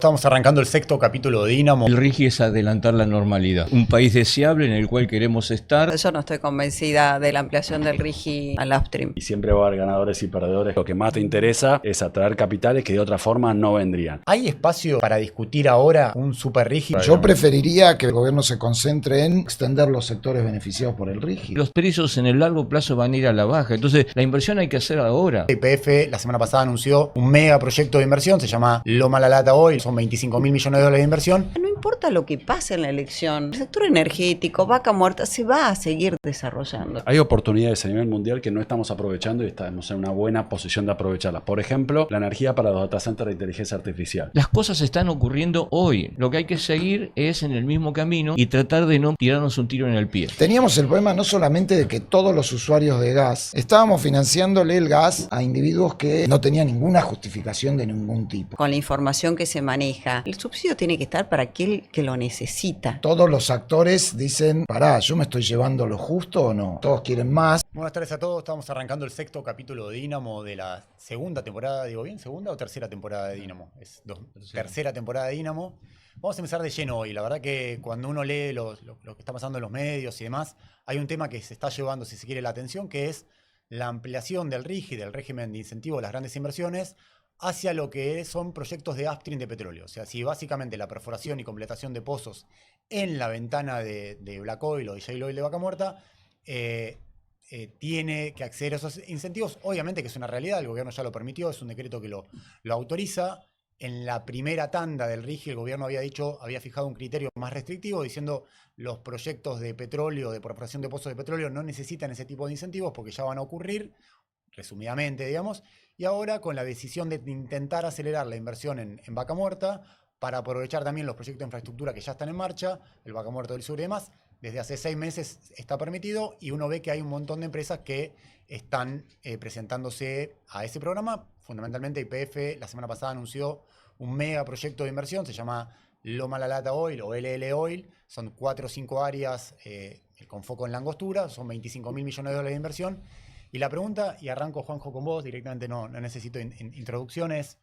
Estamos arrancando el sexto capítulo de Dínamo. El RIGI es adelantar la normalidad, un país deseable en el cual queremos estar. Yo no estoy convencida de la ampliación del RIGI al upstream. Y siempre va a haber ganadores y perdedores. Lo que más te interesa es atraer capitales que de otra forma no vendrían. ¿Hay espacio para discutir ahora un super RIGI? Yo preferiría que el gobierno se concentre en extender los sectores beneficiados por el RIGI. Los precios en el largo plazo van a ir a la baja, entonces la inversión hay que hacer ahora. YPF la semana pasada anunció un mega proyecto de inversión, se llama Loma La Lata Oil, son 25.000 millones de dólares de inversión. No importa lo que pase en la elección, el sector energético, Vaca Muerta, se va a seguir desarrollando. Hay oportunidades a nivel mundial que no estamos aprovechando y estamos en una buena posición de aprovecharlas. Por ejemplo, la energía para los data centers de inteligencia artificial. Las cosas están ocurriendo hoy. Lo que hay que seguir es en el mismo camino y tratar de no tirarnos un tiro en el pie. Teníamos el problema no solamente de que todos los usuarios de gas estábamos financiándole el gas a individuos que no tenían ninguna justificación de ningún tipo. Con la información que se maneja, el subsidio tiene que estar para aquel que lo necesita. Todos los actores dicen, pará, ¿yo me estoy llevando lo justo o no? Todos quieren más. Buenas tardes a todos, estamos arrancando el sexto capítulo de Dínamo de la segunda temporada, digo bien, ¿segunda o tercera temporada de Dínamo? Tercera temporada de Dínamo. Vamos a empezar de lleno hoy. La verdad que cuando uno lee lo que está pasando en los medios y demás, hay un tema que se está llevando, si se quiere, la atención, que es la ampliación del RIGI, del régimen de incentivo a las grandes inversiones, hacia lo que son proyectos de upstream de petróleo. O sea, si básicamente la perforación y completación de pozos en la ventana de Black Oil o de Shale Oil de Vaca Muerta tiene que acceder a esos incentivos. Obviamente que es una realidad, el gobierno ya lo permitió, es un decreto que lo autoriza. En la primera tanda del RIGI el gobierno había fijado un criterio más restrictivo diciendo los proyectos de petróleo, de perforación de pozos de petróleo no necesitan ese tipo de incentivos porque ya van a ocurrir, resumidamente, digamos. Y ahora con la decisión de intentar acelerar la inversión en Vaca Muerta para aprovechar también los proyectos de infraestructura que ya están en marcha, el Vaca Muerta del Sur y demás, desde hace 6 meses está permitido y uno ve que hay un montón de empresas que están presentándose a ese programa. Fundamentalmente YPF la semana pasada anunció un mega proyecto de inversión, se llama Loma La Lata Oil o LL Oil, son 4 o 5 áreas con foco en la angostura, son 25.000 millones de dólares de inversión. Y la pregunta, y arranco Juanjo con vos, directamente no necesito introducciones.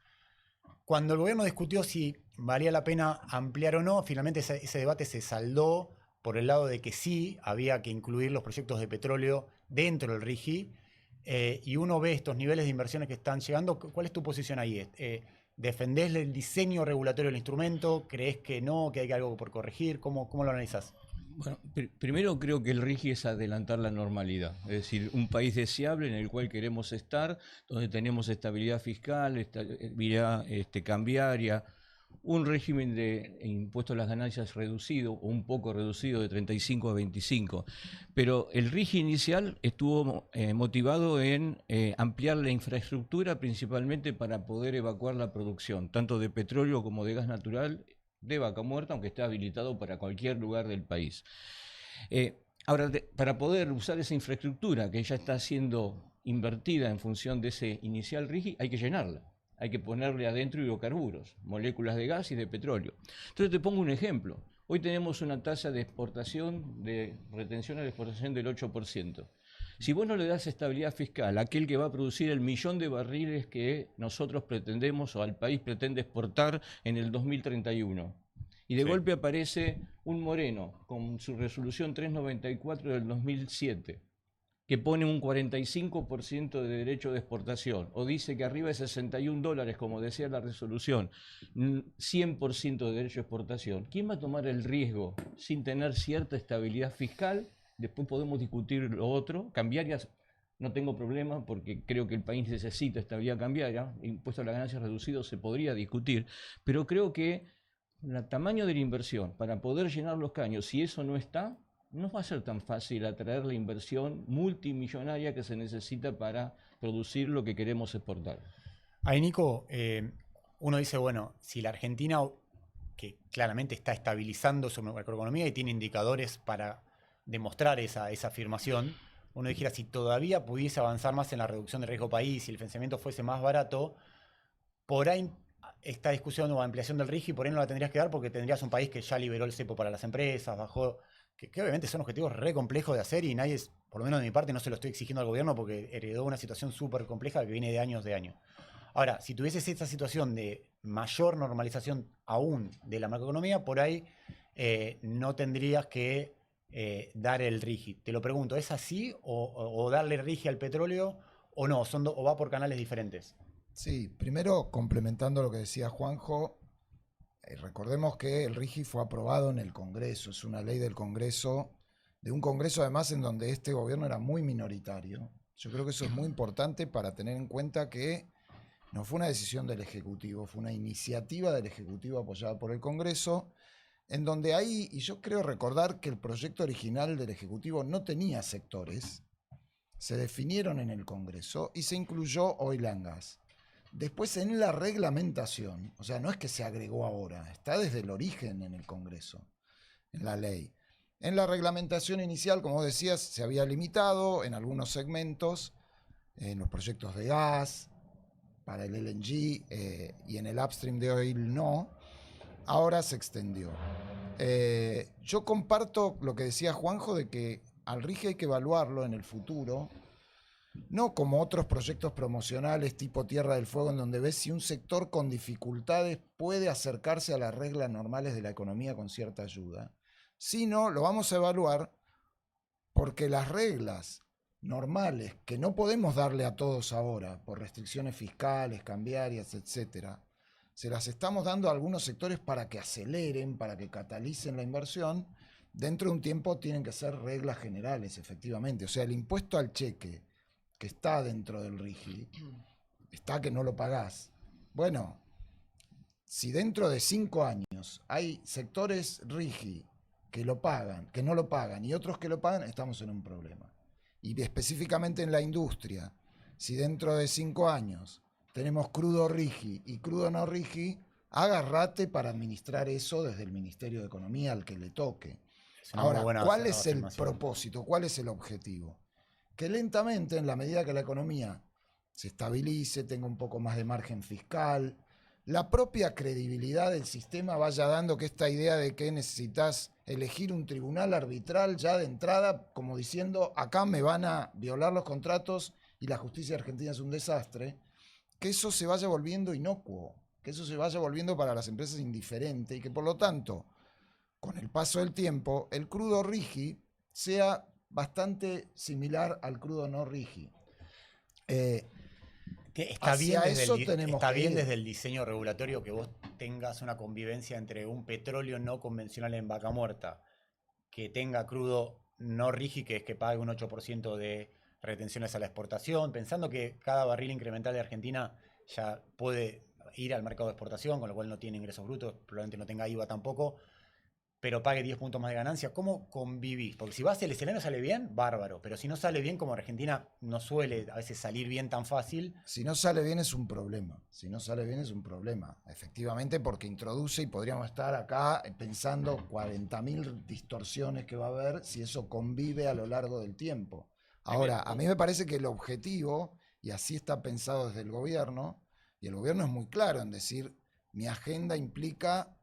Cuando el gobierno discutió si valía la pena ampliar o no, finalmente ese debate se saldó por el lado de que sí había que incluir los proyectos de petróleo dentro del RIGI, y uno ve estos niveles de inversiones que están llegando. ¿Cuál es tu posición ahí? ¿Defendés el diseño regulatorio del instrumento? ¿Crees que no, que hay algo por corregir? ¿Cómo lo analizás? Bueno, primero creo que el RIGI es adelantar la normalidad, es decir, un país deseable en el cual queremos estar, donde tenemos estabilidad fiscal, estabilidad cambiaria, un régimen de impuesto a las ganancias reducido o un poco reducido de 35 a 25. Pero el RIGI inicial estuvo motivado en ampliar la infraestructura principalmente para poder evacuar la producción, tanto de petróleo como de gas natural, de Vaca Muerta, aunque esté habilitado para cualquier lugar del país. Ahora, para poder usar esa infraestructura que ya está siendo invertida en función de ese inicial RIGI, hay que llenarla. Hay que ponerle adentro hidrocarburos, moléculas de gas y de petróleo. Entonces te pongo un ejemplo. Hoy tenemos una tasa de exportación, de retención a la exportación del 8%. Si vos no le das estabilidad fiscal a aquel que va a producir el 1.000.000 de barriles que nosotros pretendemos o al país pretende exportar en el 2031, y de golpe aparece un Moreno con su resolución 394 del 2007, que pone un 45% de derecho de exportación, o dice que arriba de $61, como decía la resolución, 100% de derecho de exportación, ¿quién va a tomar el riesgo sin tener cierta estabilidad fiscal? Después podemos discutir lo otro. Cambiarias, no tengo problema porque creo que el país necesita estabilidad cambiaria. Impuesto a las ganancias reducido se podría discutir, pero creo que el tamaño de la inversión para poder llenar los caños, si eso no está, no va a ser tan fácil atraer la inversión multimillonaria que se necesita para producir lo que queremos exportar. Ahí, Nico, uno dice, bueno, si la Argentina, que claramente está estabilizando su macroeconomía y tiene indicadores para demostrar esa afirmación, uno dijera, si todavía pudiese avanzar más en la reducción de riesgo país, si el financiamiento fuese más barato, por ahí esta discusión o ampliación del RIGI por ahí no la tendrías que dar porque tendrías un país que ya liberó el cepo para las empresas, bajó, que obviamente son objetivos re complejos de hacer y nadie, por lo menos de mi parte, no se lo estoy exigiendo al gobierno porque heredó una situación súper compleja que viene de años. Ahora, si tuvieses esta situación de mayor normalización aún de la macroeconomía, por ahí no tendrías que dar el RIGI. Te lo pregunto, ¿es así o darle RIGI al petróleo o no? ¿O va por canales diferentes? Sí, primero complementando lo que decía Juanjo, recordemos que el RIGI fue aprobado en el Congreso, es una ley del Congreso, de un Congreso además en donde este gobierno era muy minoritario. Yo creo que eso es muy importante para tener en cuenta que no fue una decisión del Ejecutivo, fue una iniciativa del Ejecutivo apoyada por el Congreso, en donde hay, y yo creo recordar que el proyecto original del Ejecutivo no tenía sectores, se definieron en el Congreso y se incluyó oil and gas. Después en la reglamentación, o sea, no es que se agregó ahora, está desde el origen en el Congreso, en la ley. En la reglamentación inicial, como decías, se había limitado en algunos segmentos, en los proyectos de gas, para el LNG y en el upstream de oil no. Ahora se extendió. Yo comparto lo que decía Juanjo de que al RIGI hay que evaluarlo en el futuro, no como otros proyectos promocionales tipo Tierra del Fuego, en donde ves si un sector con dificultades puede acercarse a las reglas normales de la economía con cierta ayuda, sino lo vamos a evaluar porque las reglas normales que no podemos darle a todos ahora por restricciones fiscales, cambiarias, etcétera, se las estamos dando a algunos sectores para que aceleren, para que catalicen la inversión. Dentro de un tiempo tienen que ser reglas generales, efectivamente. O sea, el impuesto al cheque que está dentro del RIGI, está que no lo pagás. Bueno, si dentro de 5 años hay sectores RIGI que lo pagan, que no lo pagan y otros que lo pagan, estamos en un problema. Y específicamente en la industria, si dentro de 5 años tenemos crudo RIGI y crudo no RIGI, agárrate para administrar eso desde el Ministerio de Economía al que le toque. Ahora, ¿cuál es el propósito? ¿Cuál es el objetivo? Que lentamente, en la medida que la economía se estabilice, tenga un poco más de margen fiscal, la propia credibilidad del sistema vaya dando que esta idea de que necesitas elegir un tribunal arbitral ya de entrada, como diciendo, acá me van a violar los contratos y la justicia argentina es un desastre, que eso se vaya volviendo inocuo, que eso se vaya volviendo para las empresas indiferente y que por lo tanto, con el paso del tiempo, el crudo RIGI sea bastante similar al crudo no RIGI. Está bien desde el diseño regulatorio que vos tengas una convivencia entre un petróleo no convencional en Vaca Muerta, que tenga crudo no RIGI, que es que pague un 8% de retenciones a la exportación, pensando que cada barril incremental de Argentina ya puede ir al mercado de exportación, con lo cual no tiene ingresos brutos, probablemente no tenga IVA tampoco, pero pague 10 puntos más de ganancia. ¿Cómo convivís? Porque si vas el escenario sale bien, bárbaro, pero si no sale bien, como Argentina no suele a veces salir bien tan fácil. Si no sale bien es un problema, si no sale bien es un problema, efectivamente, porque introduce y podríamos estar acá pensando 40.000 distorsiones que va a haber si eso convive a lo largo del tiempo. Ahora, a mí me parece que el objetivo, y así está pensado desde el gobierno, y el gobierno es muy claro en decir, mi agenda implica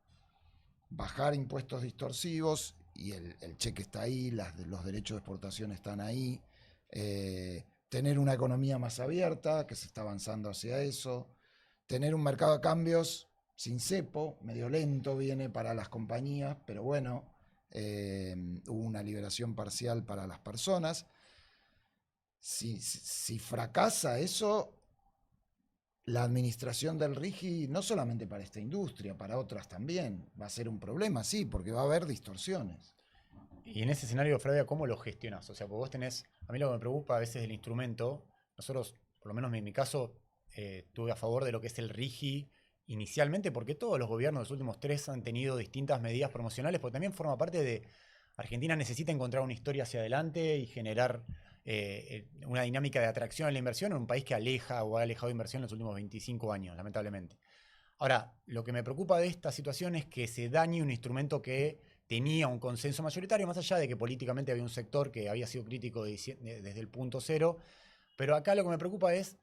bajar impuestos distorsivos, y el cheque está ahí, los derechos de exportación están ahí, tener una economía más abierta, que se está avanzando hacia eso, tener un mercado de cambios sin cepo, medio lento viene para las compañías, pero bueno, hubo una liberación parcial para las personas. Si fracasa eso, la administración del RIGI, no solamente para esta industria, para otras también, va a ser un problema, sí, porque va a haber distorsiones. Y en ese escenario, Flavia, ¿cómo lo gestionás? O sea, porque vos tenés, a mí lo que me preocupa a veces del instrumento, nosotros, por lo menos en mi caso, estuve a favor de lo que es el RIGI inicialmente, porque todos los gobiernos de los últimos 3 han tenido distintas medidas promocionales, porque también forma parte de, Argentina necesita encontrar una historia hacia adelante y generar una dinámica de atracción a la inversión en un país que aleja o ha alejado de inversión en los últimos 25 años, lamentablemente. Ahora, lo que me preocupa de esta situación es que se dañe un instrumento que tenía un consenso mayoritario, más allá de que políticamente había un sector que había sido crítico desde el punto cero, pero acá lo que me preocupa es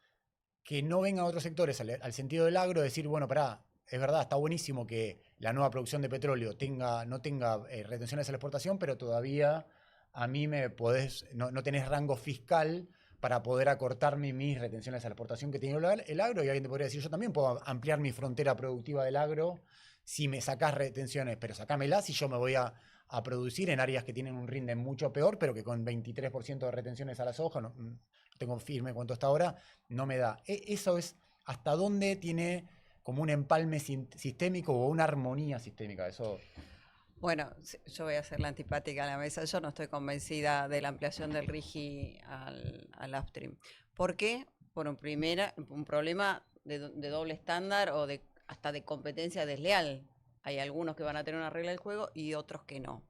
que no vengan otros sectores al sentido del agro, decir, bueno, pará, es verdad, está buenísimo que la nueva producción de petróleo no tenga retenciones a la exportación, pero todavía a mí no tenés rango fiscal para poder acortarme mis retenciones a la exportación que tiene el agro, y alguien te podría decir, yo también puedo ampliar mi frontera productiva del agro si me sacás retenciones, pero sacámelas y yo me voy a producir en áreas que tienen un rinde mucho peor, pero que con 23% de retenciones a la soja, no tengo firme cuánto está ahora, no me da. Eso es hasta dónde tiene como un empalme sistémico o una armonía sistémica. Eso. Bueno, yo voy a hacer la antipática a la mesa. Yo no estoy convencida de la ampliación del RIGI al upstream. ¿Por qué? Por un problema de doble estándar o hasta de competencia desleal. Hay algunos que van a tener una regla del juego y otros que no.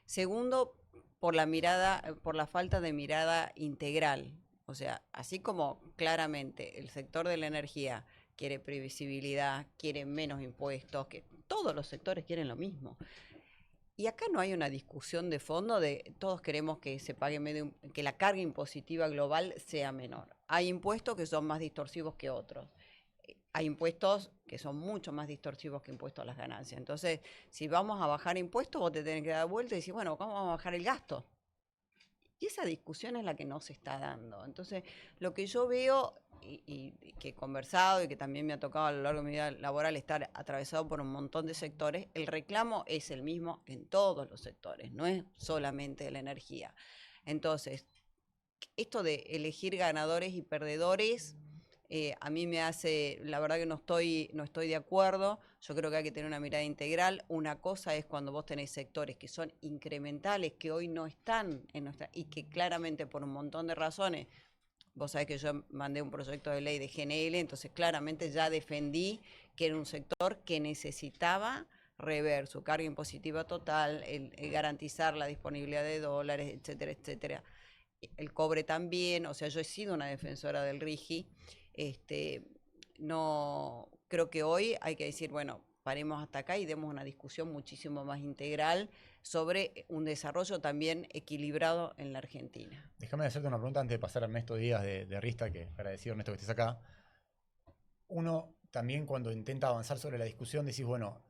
Segundo, por la falta de mirada integral. O sea, así como claramente el sector de la energía quiere previsibilidad, quiere menos impuestos, que todos los sectores quieren lo mismo. Y acá no hay una discusión de fondo de todos queremos que se pague que la carga impositiva global sea menor. Hay impuestos que son más distorsivos que otros. Hay impuestos que son mucho más distorsivos que impuestos a las ganancias. Entonces, si vamos a bajar impuestos, vos te tenés que dar vuelta y decir, bueno, ¿cómo vamos a bajar el gasto? Y esa discusión es la que no se está dando. Entonces, lo que yo veo y que he conversado y que también me ha tocado a lo largo de mi vida laboral estar atravesado por un montón de sectores, el reclamo es el mismo en todos los sectores, no es solamente de la energía. Entonces, esto de elegir ganadores y perdedores, a mí me hace, la verdad que no estoy de acuerdo. Yo creo que hay que tener una mirada integral. Una cosa es cuando vos tenés sectores que son incrementales, que hoy no están en nuestra, y que claramente por un montón de razones, vos sabés que yo mandé un proyecto de ley de GNL, entonces claramente ya defendí que era un sector que necesitaba rever su carga impositiva total, el garantizar la disponibilidad de dólares, etcétera, etcétera. El cobre también, o sea, yo he sido una defensora del RIGI. No creo que hoy hay que decir, bueno, paremos hasta acá y demos una discusión muchísimo más integral sobre un desarrollo también equilibrado en la Argentina. Déjame hacerte una pregunta antes de pasar a Ernesto Díaz de Rista, que agradecido Ernesto que estés acá. Uno también cuando intenta avanzar sobre la discusión decís, bueno,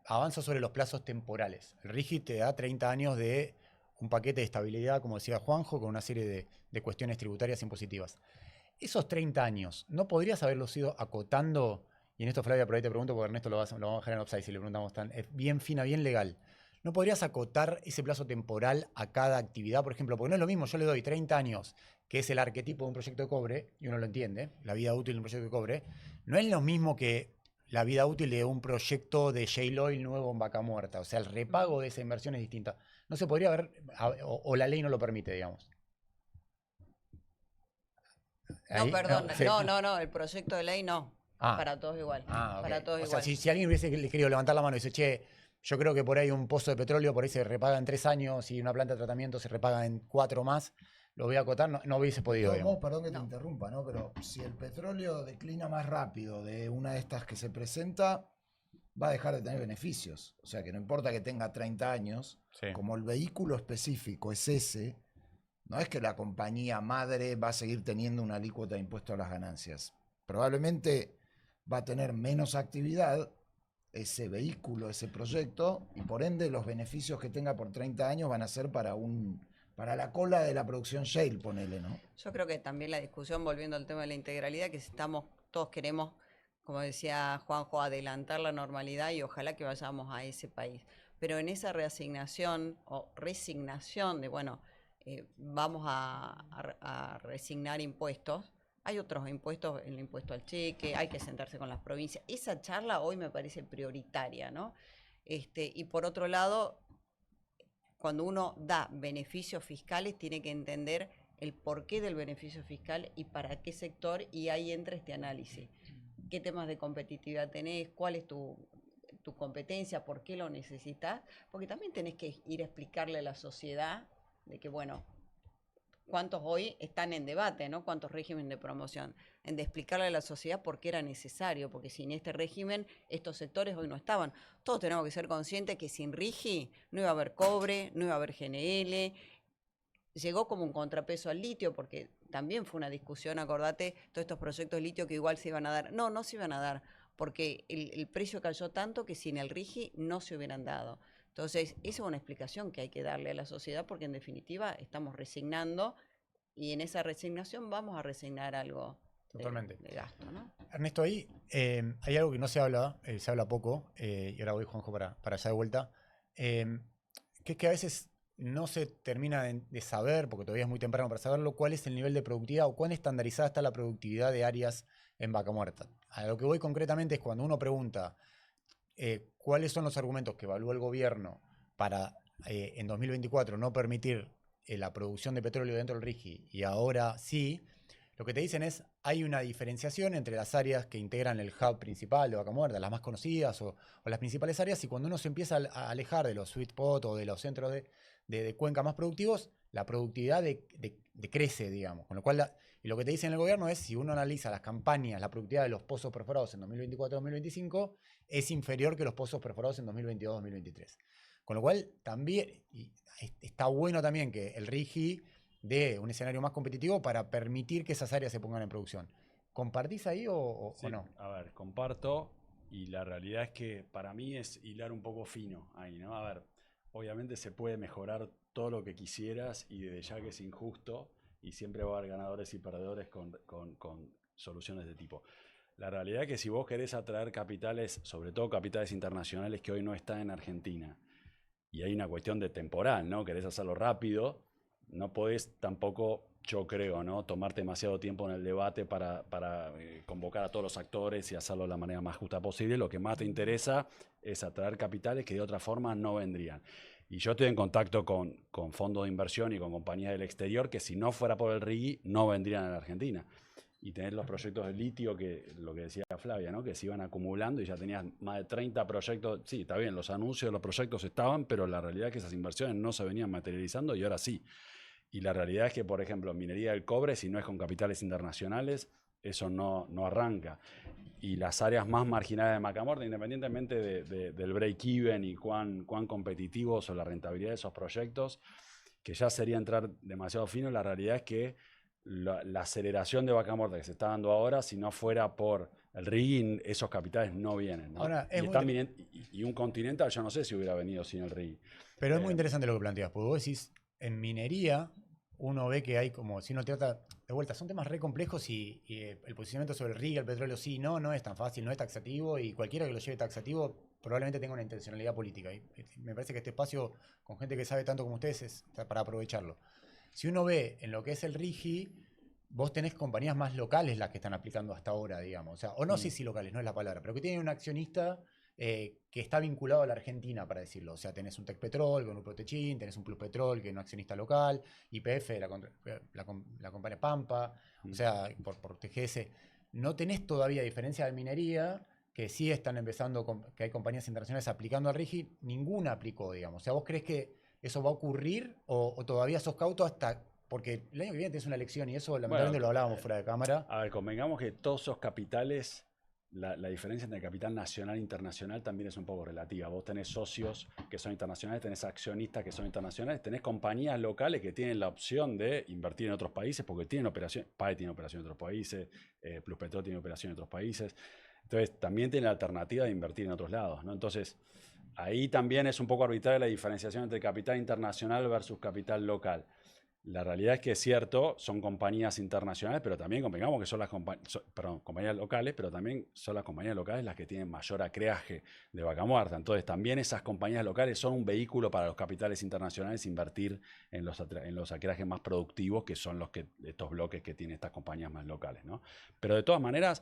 avanzo sobre los plazos temporales. El RIGI te da 30 años de un paquete de estabilidad, como decía Juanjo, con una serie de cuestiones tributarias impositivas. Esos 30 años, ¿no podrías haberlos ido acotando? Y en esto, Flavia, por ahí te pregunto, porque Ernesto lo vamos a dejar en offside si le preguntamos es bien fina, bien legal. ¿No podrías acotar ese plazo temporal a cada actividad, por ejemplo? Porque no es lo mismo, yo le doy 30 años, que es el arquetipo de un proyecto de cobre, y uno lo entiende, la vida útil de un proyecto de cobre, no es lo mismo que la vida útil de un proyecto de shale oil nuevo en Vaca Muerta. O sea, el repago de esa inversión es distinta. No se podría ver, o la ley no lo permite, digamos. No, Ahí, perdón, no, sí. no, el proyecto de ley no, para todos igual. Okay. Para todos o igual. sea, si alguien hubiese querido levantar la mano y dice, che, yo creo que por ahí un pozo de petróleo, por ahí se repaga en 3 años y una planta de tratamiento se repaga en 4 más, lo voy a acotar, no hubiese podido. Perdón que te interrumpa, ¿no? Pero si el petróleo declina más rápido de una de estas que se presenta, va a dejar de tener beneficios. O sea, que no importa que tenga 30 años, sí. Como el vehículo específico es ese, no es que la compañía madre va a seguir teniendo una alícuota de impuesto a las ganancias. Probablemente va a tener menos actividad ese vehículo, ese proyecto, y por ende los beneficios que tenga por 30 años van a ser para la cola de la producción shale, ponele, ¿no? Yo creo que también la discusión, volviendo al tema de la integralidad, que todos queremos, como decía Juanjo, adelantar la normalidad y ojalá que vayamos a ese país. Pero en esa reasignación o resignación de, bueno, vamos a resignar impuestos, hay otros impuestos, el impuesto al cheque, hay que sentarse con las provincias. Esa charla hoy me parece prioritaria, ¿no? Y por otro lado, cuando uno da beneficios fiscales, tiene que entender el porqué del beneficio fiscal y para qué sector, y ahí entra este análisis. ¿Qué temas de competitividad tenés? ¿Cuál es tu competencia? ¿Por qué lo necesitas? Porque también tenés que ir a explicarle a la sociedad de que, bueno, cuántos hoy están en debate, ¿no? Cuántos regímenes de promoción. De explicarle a la sociedad por qué era necesario, porque sin este régimen estos sectores hoy no estaban. Todos tenemos que ser conscientes que sin RIGI no iba a haber cobre, no iba a haber GNL. Llegó como un contrapeso al litio, porque también fue una discusión, acordate, todos estos proyectos de litio que igual se iban a dar. No se iban a dar, porque el precio cayó tanto que sin el RIGI no se hubieran dado. Entonces, esa es una explicación que hay que darle a la sociedad, porque en definitiva estamos resignando y en esa resignación vamos a resignar algo Totalmente. de gasto, ¿no? Ernesto, ahí hay algo que no se habla poco, y ahora voy, Juanjo, para allá de vuelta, que es que a veces no se termina de saber, porque todavía es muy temprano para saberlo, cuál es el nivel de productividad o cuán estandarizada está la productividad de áreas en Vaca Muerta. A lo que voy concretamente es cuando uno pregunta cuáles son los argumentos que evalúa el gobierno para en 2024 no permitir la producción de petróleo dentro del RIGI y ahora sí. Lo que te dicen es, hay una diferenciación entre las áreas que integran el hub principal de Vaca Muerta, las más conocidas o las principales áreas, y cuando uno se empieza a alejar de los sweet spot o de los centros de cuenca más productivos, la productividad decrece, digamos. Con lo cual, y lo que te dice en el gobierno es, si uno analiza las campañas, la productividad de los pozos perforados en 2024-2025, es inferior que los pozos perforados en 2022-2023. Con lo cual, también, y está bueno también que el RIGI de un escenario más competitivo para permitir que esas áreas se pongan en producción. ¿Compartís ahí o no? A ver, comparto, y la realidad es que para mí es hilar un poco fino ahí, ¿no? A ver, obviamente se puede mejorar todo lo que quisieras y desde ya que es injusto y siempre va a haber ganadores y perdedores con soluciones de tipo. La realidad es que si vos querés atraer capitales, sobre todo capitales internacionales que hoy no están en Argentina, y hay una cuestión de temporal, ¿no? Querés hacerlo rápido, no podés tampoco, yo creo, ¿no? tomarte demasiado tiempo en el debate para convocar a todos los actores y hacerlo de la manera más justa posible. Lo que más te interesa es atraer capitales que de otra forma no vendrían. Y yo estoy en contacto con fondos de inversión y con compañías del exterior que si no fuera por el RIGI no vendrían a la Argentina. Y tener los proyectos de litio, que lo que decía Flavia, ¿no? que se iban acumulando y ya tenías más de 30 proyectos. Sí, está bien, los anuncios de los proyectos estaban, pero la realidad es que esas inversiones no se venían materializando y ahora sí. Y la realidad es que, por ejemplo, minería del cobre, si no es con capitales internacionales, eso no arranca. Y las áreas más marginales de Vaca Muerta, independientemente del break-even y cuán competitivos o la rentabilidad de esos proyectos, que ya sería entrar demasiado fino, la realidad es que la aceleración de Vaca Muerta que se está dando ahora, si no fuera por el RIGI, esos capitales no vienen, ¿no? Ahora, y un Continental, yo no sé si hubiera venido sin el RIGI. Pero es muy interesante lo que planteas, porque vos decís, en minería uno ve que hay como, si uno trata, de vuelta, son temas re complejos y el posicionamiento sobre el RIGI, el petróleo sí, no es tan fácil, no es taxativo, y cualquiera que lo lleve taxativo probablemente tenga una intencionalidad política. Y me parece que este espacio, con gente que sabe tanto como ustedes, es para aprovecharlo. Si uno ve en lo que es el RIGI, vos tenés compañías más locales las que están aplicando hasta ahora, digamos. O sea, o no sé si locales, no es la palabra, pero que tienen un accionista que está vinculado a la Argentina, para decirlo. O sea, tenés un Tecpetrol con Grupo Techin, tenés un Pluspetrol que es un accionista local, YPF, la compañía Pampa, o sea, por TGS. No tenés todavía, a diferencia de minería, que sí están empezando, que hay compañías internacionales aplicando al RIGI, ninguna aplicó, digamos. O sea, ¿vos crees que eso va a ocurrir o todavía sos cauto hasta...? Porque el año que viene tenés una elección y eso lamentablemente lo hablábamos fuera de cámara. A ver, convengamos que todos esos capitales, la diferencia entre el capital nacional e internacional también es un poco relativa. Vos tenés socios que son internacionales, tenés accionistas que son internacionales, tenés compañías locales que tienen la opción de invertir en otros países porque tienen operación, PAE tiene operación en otros países, Pluspetrol tiene operación en otros países. Entonces también tiene la alternativa de invertir en otros lados, ¿no? Entonces ahí también es un poco arbitraria la diferenciación entre capital internacional versus capital local. La realidad es que es cierto, son compañías internacionales, pero también convengamos que son las compañías locales, pero también son las compañías locales las que tienen mayor acreaje de Vaca Muerta. Entonces también esas compañías locales son un vehículo para los capitales internacionales invertir en los acreajes más productivos, que son estos bloques que tienen estas compañías más locales, ¿no? Pero de todas maneras,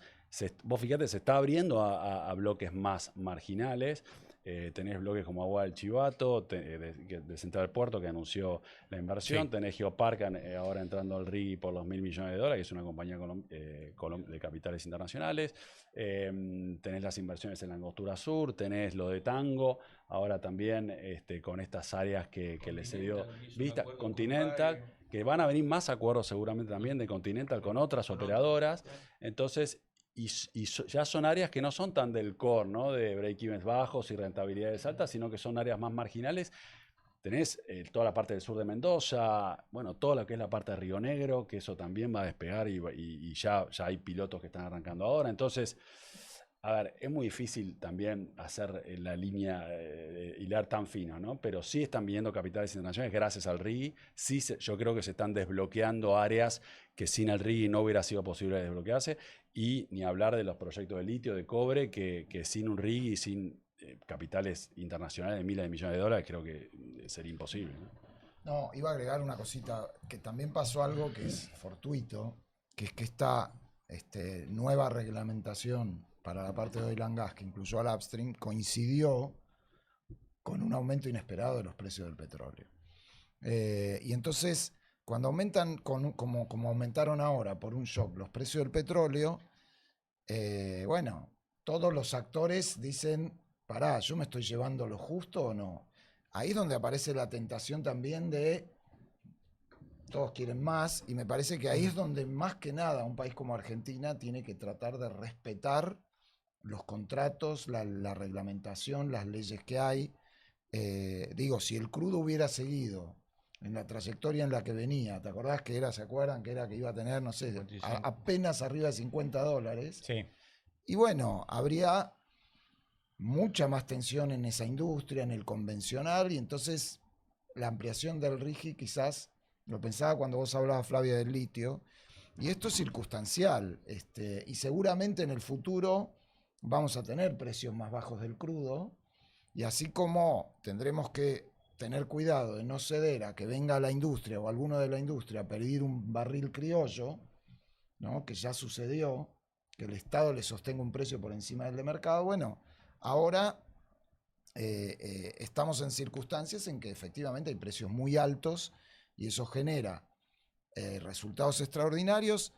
vos fíjate, se está abriendo a bloques más marginales. Tenés bloques como Agua del Chivato, de Central Puerto, que anunció la inversión. Sí. Tenés Geopark ahora entrando al RIGI por los $1.000 millones, que es una compañía de capitales internacionales. Tenés las inversiones en la Angostura Sur, tenés lo de Tango, ahora también con estas áreas que les dio vista, Continental, que van a venir más acuerdos seguramente también de Continental con otras operadoras. Entonces, y ya son áreas que no son tan del core, ¿no? De break-evens bajos y rentabilidades altas, sino que son áreas más marginales. Tenés toda la parte del sur de Mendoza, bueno, toda lo que es la parte de Río Negro, que eso también va a despegar y ya hay pilotos que están arrancando ahora. Entonces, A ver, es muy difícil también hacer la línea, hilar tan fino, ¿no? Pero sí están viniendo capitales internacionales gracias al RIGI. Sí, yo creo que se están desbloqueando áreas que sin el RIGI no hubiera sido posible desbloquearse. Y ni hablar de los proyectos de litio, de cobre, que sin un RIGI y sin capitales internacionales de miles de millones de dólares, creo que sería imposible, ¿no? No, iba a agregar una cosita, que también pasó algo que es fortuito, que es que esta nueva reglamentación para la parte de oil and gas, que incluyó al upstream, coincidió con un aumento inesperado de los precios del petróleo. Y entonces, cuando aumentan, como aumentaron ahora por un shock los precios del petróleo, bueno, todos los actores dicen, pará, ¿yo me estoy llevando lo justo o no? Ahí es donde aparece la tentación también de todos quieren más, y me parece que ahí es donde más que nada un país como Argentina tiene que tratar de respetar los contratos, la reglamentación, las leyes que hay. Digo, si el crudo hubiera seguido en la trayectoria en la que venía, ¿te acordás que era, se acuerdan que era que iba a tener, no sé, apenas arriba de $50? Sí. Y bueno, habría mucha más tensión en esa industria, en el convencional, y entonces la ampliación del RIGI quizás, lo pensaba cuando vos hablabas, Flavia, del litio, y esto es circunstancial, y seguramente en el futuro vamos a tener precios más bajos del crudo, y así como tendremos que tener cuidado de no ceder a que venga la industria o alguno de la industria a pedir un barril criollo, ¿no? Que ya sucedió, que el Estado le sostenga un precio por encima del de mercado. Bueno, ahora estamos en circunstancias en que efectivamente hay precios muy altos y eso genera resultados extraordinarios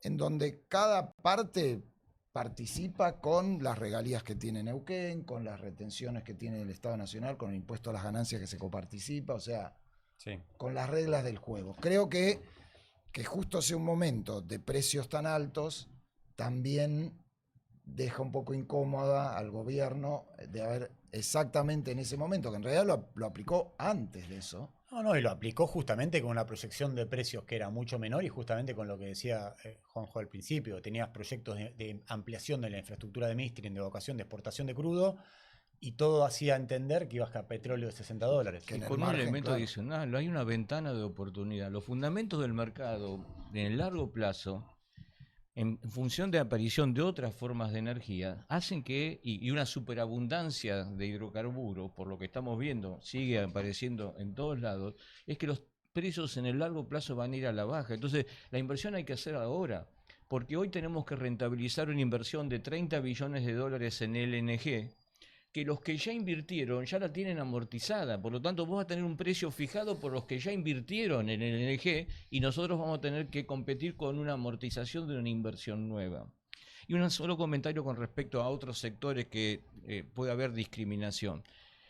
en donde cada parte participa con las regalías que tiene Neuquén, con las retenciones que tiene el Estado Nacional, con el impuesto a las ganancias que se coparticipa, o sea, Sí. con las reglas del juego. Creo que justo sea un momento de precios tan altos también deja un poco incómoda al gobierno de haber exactamente en ese momento, que en realidad lo aplicó antes de eso. No, y lo aplicó justamente con una proyección de precios que era mucho menor y justamente con lo que decía Juanjo al principio. Tenías proyectos de ampliación de la infraestructura de midstream, de evacuación, de exportación de crudo, y todo hacía entender que ibas a petróleo de $60. Que Y en el con un margen, elemento claro. adicional, hay una ventana de oportunidad. Los fundamentos del mercado en el largo plazo, en función de aparición de otras formas de energía, hacen que, y una superabundancia de hidrocarburos, por lo que estamos viendo, sigue apareciendo en todos lados, es que los precios en el largo plazo van a ir a la baja. Entonces, la inversión hay que hacer ahora, porque hoy tenemos que rentabilizar una inversión de $30 billones en LNG, que los que ya invirtieron ya la tienen amortizada, por lo tanto vos vas a tener un precio fijado por los que ya invirtieron en el LNG y nosotros vamos a tener que competir con una amortización de una inversión nueva. Y un solo comentario con respecto a otros sectores que puede haber discriminación.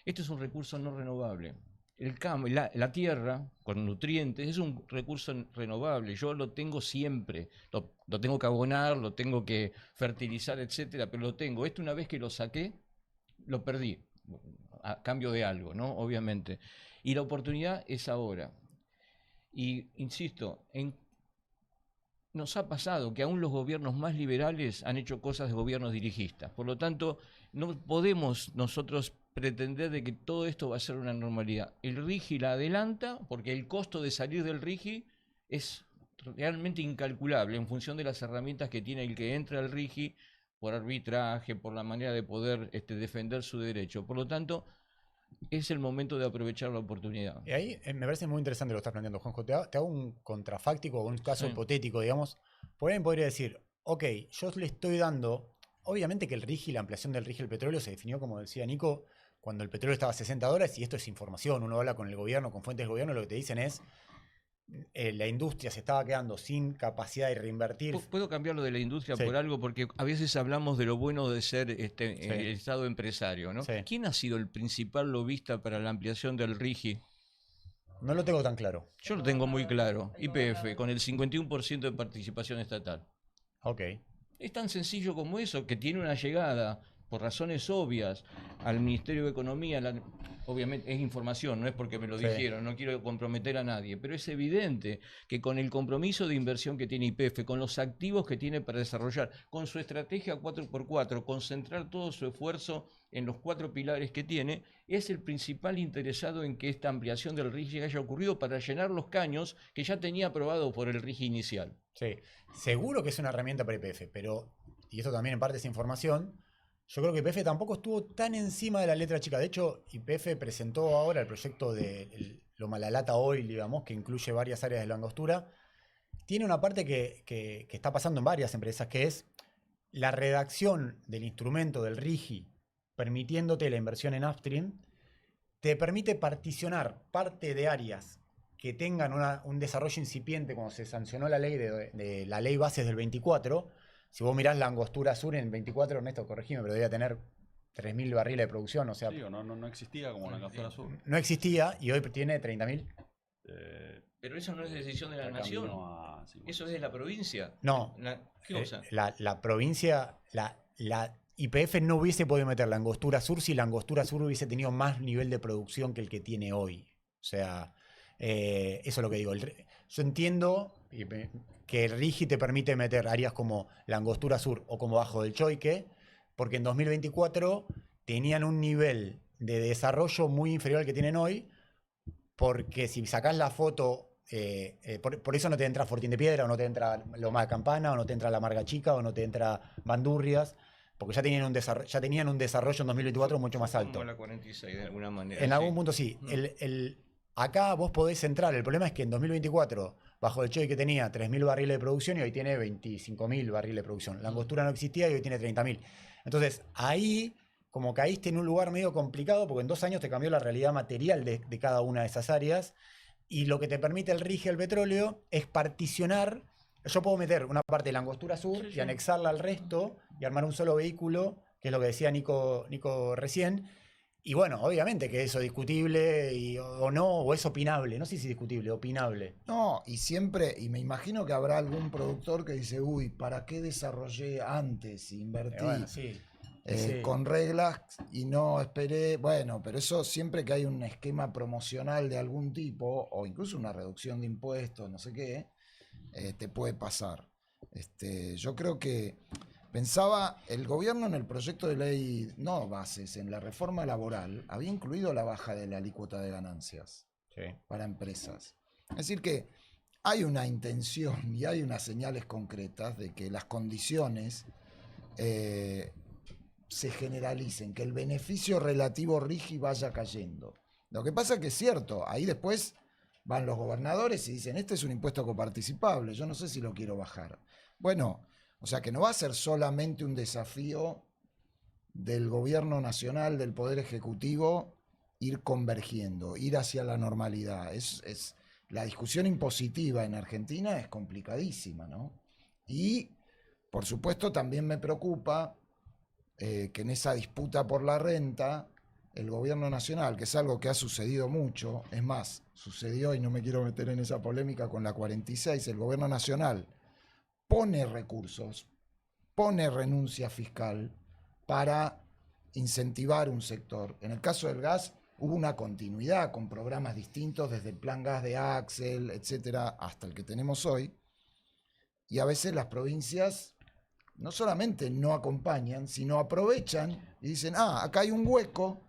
Este es un recurso no renovable. La tierra con nutrientes es un recurso renovable, yo lo tengo siempre, lo tengo que abonar, lo tengo que fertilizar, etcétera, pero lo tengo. Una vez que lo saqué, lo perdí, a cambio de algo, ¿no? Obviamente. Y la oportunidad es ahora. Y insisto, nos ha pasado que aún los gobiernos más liberales han hecho cosas de gobiernos dirigistas. Por lo tanto, no podemos nosotros pretender de que todo esto va a ser una normalidad. El RIGI la adelanta porque el costo de salir del RIGI es realmente incalculable en función de las herramientas que tiene el que entra al RIGI, por arbitraje, por la manera de poder defender su derecho. Por lo tanto, es el momento de aprovechar la oportunidad. Y ahí me parece muy interesante lo que estás planteando, Juanjo. Te hago un contrafáctico o un caso hipotético, digamos. Por ahí podría decir, ok, yo le estoy dando, obviamente que el RIGI, la ampliación del RIGI del petróleo se definió, como decía Nico, cuando el petróleo estaba a $60, y esto es información, uno habla con el gobierno, con fuentes del gobierno, lo que te dicen es, la industria se estaba quedando sin capacidad de reinvertir. ¿Puedo cambiar lo de la industria Sí. por algo? Porque a veces hablamos de lo bueno de ser el Estado empresario, ¿no? Sí. ¿Quién ha sido el principal lobista para la ampliación del RIGI? No lo tengo tan claro. Yo lo tengo muy claro. YPF, con el 51% de participación estatal. Ok. Es tan sencillo como eso, que tiene una llegada, por razones obvias, al Ministerio de Economía. obviamente es información, no es porque me lo Sí. dijeron, no quiero comprometer a nadie, pero es evidente que con el compromiso de inversión que tiene YPF, con los activos que tiene para desarrollar, con su estrategia 4x4, concentrar todo su esfuerzo en los 4 pilares que tiene, es el principal interesado en que esta ampliación del RIGI haya ocurrido para llenar los caños que ya tenía aprobado por el RIGI inicial. Sí, seguro que es una herramienta para YPF, pero, y esto también en parte es información, yo creo que YPF tampoco estuvo tan encima de la letra chica. De hecho, YPF presentó ahora el proyecto de lo Malalata Oil, digamos, que incluye varias áreas de la angostura. Tiene una parte que está pasando en varias empresas, que es la redacción del instrumento del RIGI, permitiéndote la inversión en upstream, te permite particionar parte de áreas que tengan un desarrollo incipiente cuando se sancionó la ley de la ley bases del 24. Si vos mirás la angostura sur en el 24, Ernesto, corregime, pero debía tener 3.000 barriles de producción, o sea, Sí, o no existía como la Angostura Sur. no existía y hoy tiene 30.000. Pero eso no es decisión de la Está nación, camino a 50. eso es de la provincia. No, ¿Qué cosa? la provincia, la YPF no hubiese podido meter la angostura sur si la angostura sur hubiese tenido más nivel de producción que el que tiene hoy. O sea, eso es lo que digo. Yo entiendo que el RIGI te permite meter áreas como la angostura sur o como Bajo del Choique, porque en 2024 tenían un nivel de desarrollo muy inferior al que tienen hoy, porque si sacás la foto, por eso no te entra Fortín de Piedra, o no te entra Loma de Campana, o no te entra La Marga Chica, o no te entra Bandurrias, porque ya tenían un desarrollo en 2024 mucho más alto. Como la 46, de alguna manera. En sí. algún punto sí. Acá vos podés entrar. El problema es que en 2024, Bajo el Choy que tenía 3.000 barriles de producción y hoy tiene 25.000 barriles de producción. La angostura no existía y hoy tiene 30.000. Entonces, ahí como caíste en un lugar medio complicado porque en 2 años te cambió la realidad material de cada una de esas áreas. Y lo que te permite el RIGI al petróleo es particionar. Yo puedo meter una parte de la angostura sur y anexarla al resto y armar un solo vehículo, que es lo que decía Nico recién. Y bueno, obviamente que eso es discutible o no, o es opinable. No sé si es discutible, opinable. No, y siempre, y me imagino que habrá algún productor que dice, uy, ¿para qué desarrollé antes? Invertí Bueno, sí. con reglas y no esperé. Bueno, pero eso siempre que hay un esquema promocional de algún tipo, o incluso una reducción de impuestos, no sé qué, te puede pasar. Yo creo que pensaba, el gobierno en el proyecto de ley, no bases, en la reforma laboral, había incluido la baja de la alícuota de ganancias para empresas. Es decir que hay una intención y hay unas señales concretas de que las condiciones se generalicen, que el beneficio relativo RIGI vaya cayendo. Lo que pasa es que es cierto, ahí después van los gobernadores y dicen, este es un impuesto coparticipable, yo no sé si lo quiero bajar. Bueno, o sea que no va a ser solamente un desafío del gobierno nacional, del Poder Ejecutivo, ir convergiendo, ir hacia la normalidad. La discusión impositiva en Argentina es complicadísima, ¿no? Y, por supuesto, también me preocupa que en esa disputa por la renta, el gobierno nacional, que es algo que ha sucedido mucho, es más, sucedió, y no me quiero meter en esa polémica con la 46, el gobierno nacional pone recursos, pone renuncia fiscal para incentivar un sector. En el caso del gas hubo una continuidad con programas distintos desde el plan gas de Axel, etcétera, hasta el que tenemos hoy. Y a veces las provincias no solamente no acompañan, sino aprovechan y dicen, acá hay un hueco,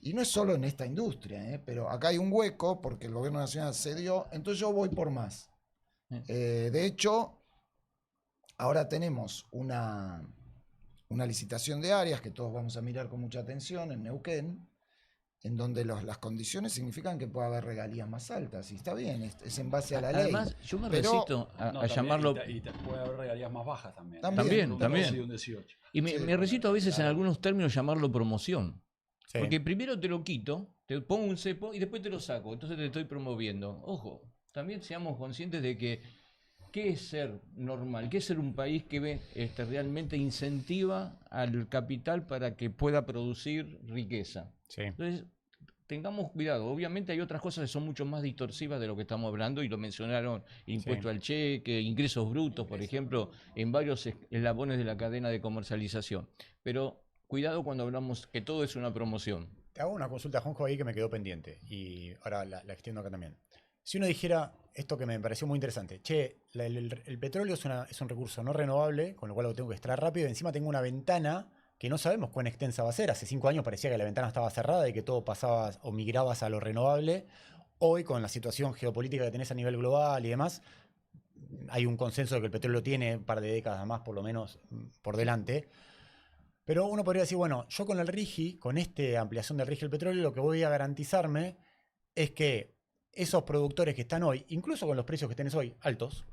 y no es solo en esta industria, pero acá hay un hueco porque el gobierno nacional cedió, entonces yo voy por más. De hecho, ahora tenemos una licitación de áreas que todos vamos a mirar con mucha atención en Neuquén, en donde las condiciones significan que puede haber regalías más altas, y está bien, es en base a la ley. Además, yo me resisto a llamarlo... Y puede haber regalías más bajas también. También. Un 18. Y me resisto a veces en algunos términos llamarlo promoción. Sí. Porque primero te lo quito, te pongo un cepo y después te lo saco. Entonces te estoy promoviendo. Ojo, también seamos conscientes de que ¿qué es ser normal? ¿Qué es ser un país que realmente incentiva al capital para que pueda producir riqueza? Sí. Entonces, tengamos cuidado. Obviamente hay otras cosas que son mucho más distorsivas de lo que estamos hablando, y lo mencionaron, impuesto al cheque, ingresos brutos, por ejemplo, en varios eslabones de la cadena de comercialización. Pero cuidado cuando hablamos que todo es una promoción. Te hago una consulta, Juanjo, ahí que me quedó pendiente y ahora la extiendo acá también. Si uno dijera esto que me pareció muy interesante, che, el petróleo es un recurso no renovable, con lo cual lo tengo que extraer rápido, y encima tengo una ventana que no sabemos cuán extensa va a ser. Hace 5 años parecía que la ventana estaba cerrada y que todo pasaba o migrabas a lo renovable. Hoy, con la situación geopolítica que tenés a nivel global y demás, hay un consenso de que el petróleo tiene un par de décadas más, por lo menos, por delante. Pero uno podría decir, bueno, yo con el RIGI, con esta ampliación del RIGI del petróleo, lo que voy a garantizarme es que esos productores que están hoy, incluso con los precios que tenés hoy altos,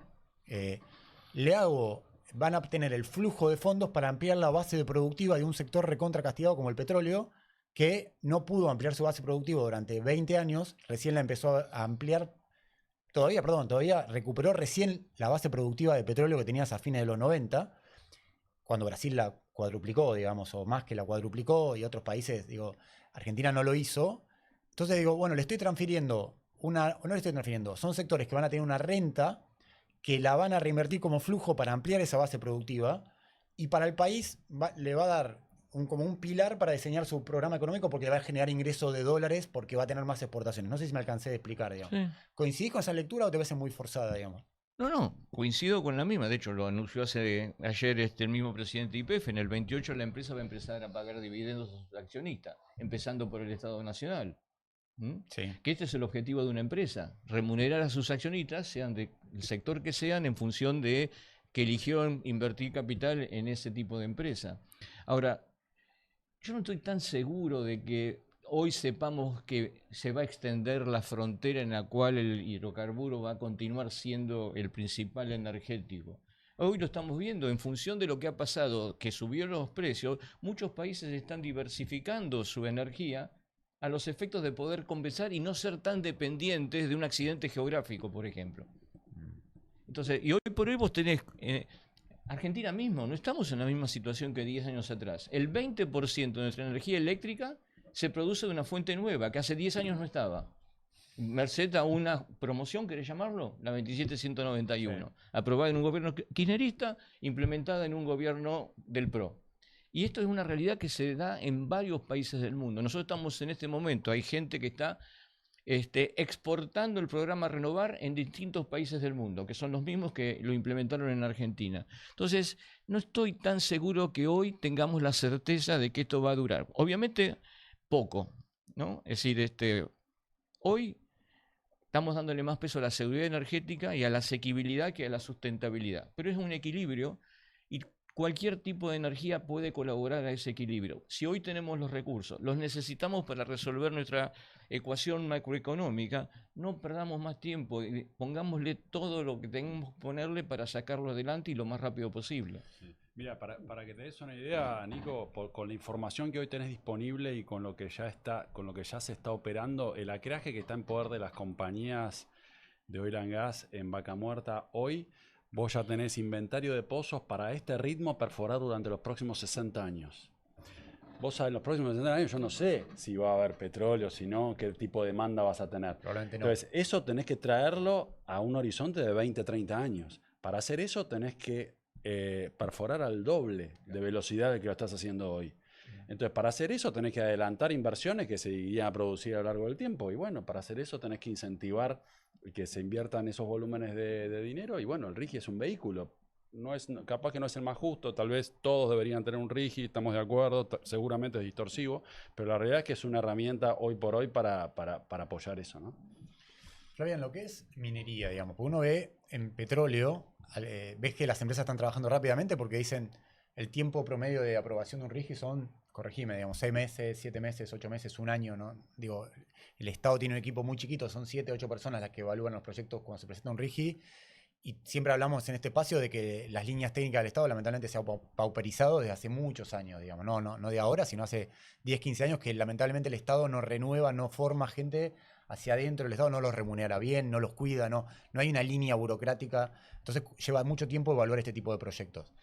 van a obtener el flujo de fondos para ampliar la base productiva de un sector recontra castigado como el petróleo, que no pudo ampliar su base productiva durante 20 años, recién la empezó a ampliar, todavía recuperó recién la base productiva de petróleo que tenías a fines de los 90, cuando Brasil la cuadruplicó, digamos, o más que la cuadruplicó, y otros países, digo, Argentina no lo hizo. Entonces digo, bueno, le estoy transfiriendo no le estoy transfiriendo, son sectores que van a tener una renta que la van a reinvertir como flujo para ampliar esa base productiva, y para el país le va a dar como un pilar para diseñar su programa económico, porque le va a generar ingresos de dólares, porque va a tener más exportaciones. No sé si me alcancé de explicar, digamos. Sí. ¿Coincidís con esa lectura o te ves muy forzada, digamos? No, coincido con la misma. De hecho, lo anunció ayer el mismo presidente de YPF. En el 28 la empresa va a empezar a pagar dividendos a sus accionistas, empezando por el Estado Nacional. Sí. Que este es el objetivo de una empresa: remunerar a sus accionistas, sean del sector que sean, en función de que eligió invertir capital en ese tipo de empresa. Ahora, yo no estoy tan seguro de que hoy sepamos que se va a extender la frontera en la cual el hidrocarburo va a continuar siendo el principal energético. Hoy lo estamos viendo en función de lo que ha pasado, que subieron los precios. Muchos países están diversificando su energía a los efectos de poder compensar y no ser tan dependientes de un accidente geográfico, por ejemplo. Entonces, y hoy por hoy vos tenés Argentina mismo, no estamos en la misma situación que 10 años atrás. El 20% de nuestra energía eléctrica se produce de una fuente nueva, que hace 10 años no estaba. Merced a una promoción, ¿querés llamarlo? La 27191, sí, aprobada en un gobierno kirchnerista, implementada en un gobierno del PRO. Y esto es una realidad que se da en varios países del mundo. Nosotros estamos en este momento, hay gente que está exportando el programa Renovar en distintos países del mundo, que son los mismos que lo implementaron en Argentina. Entonces, no estoy tan seguro que hoy tengamos la certeza de que esto va a durar. Obviamente, poco, ¿no? Es decir, hoy estamos dándole más peso a la seguridad energética y a la asequibilidad que a la sustentabilidad. Pero es un equilibrio y cualquier tipo de energía puede colaborar a ese equilibrio. Si hoy tenemos los recursos, los necesitamos para resolver nuestra ecuación macroeconómica, no perdamos más tiempo, pongámosle todo lo que tengamos que ponerle para sacarlo adelante y lo más rápido posible. Sí. Mira, para que te des una idea, Nico, con la información que hoy tenés disponible y con lo que ya se está operando, el acreaje que está en poder de las compañías de oil and gas en Vaca Muerta hoy, vos ya tenés inventario de pozos para este ritmo perforar durante los próximos 60 años. Vos sabés, en los próximos 60 años yo no sé si va a haber petróleo, si no, qué tipo de demanda vas a tener. Probablemente no. Entonces, eso tenés que traerlo a un horizonte de 20, 30 años. Para hacer eso tenés que perforar al doble de velocidad de que lo estás haciendo hoy. Entonces, para hacer eso tenés que adelantar inversiones que se irían a producir a lo largo del tiempo. Y bueno, para hacer eso tenés que incentivar que se inviertan esos volúmenes de dinero. Y bueno, el RIGI es un vehículo. Capaz que no es el más justo, tal vez todos deberían tener un RIGI, estamos de acuerdo, seguramente es distorsivo, pero la realidad es que es una herramienta hoy por hoy para apoyar eso, ¿no? Flavian, lo que es minería, digamos, porque uno ve en petróleo, ves que las empresas están trabajando rápidamente porque dicen el tiempo promedio de aprobación de un RIGI son, corregime, digamos, 6 meses, 7 meses, 8 meses, un año, ¿no? Digo, el Estado tiene un equipo muy chiquito, son 7, 8 personas las que evalúan los proyectos cuando se presenta un RIGI. Y siempre hablamos en este espacio de que las líneas técnicas del Estado lamentablemente se han pauperizado desde hace muchos años, digamos, no de ahora, sino hace 10, 15 años que lamentablemente el Estado no renueva, no forma gente hacia adentro, el Estado no los remunera bien, no los cuida, no hay una línea burocrática, entonces lleva mucho tiempo evaluar este tipo de proyectos.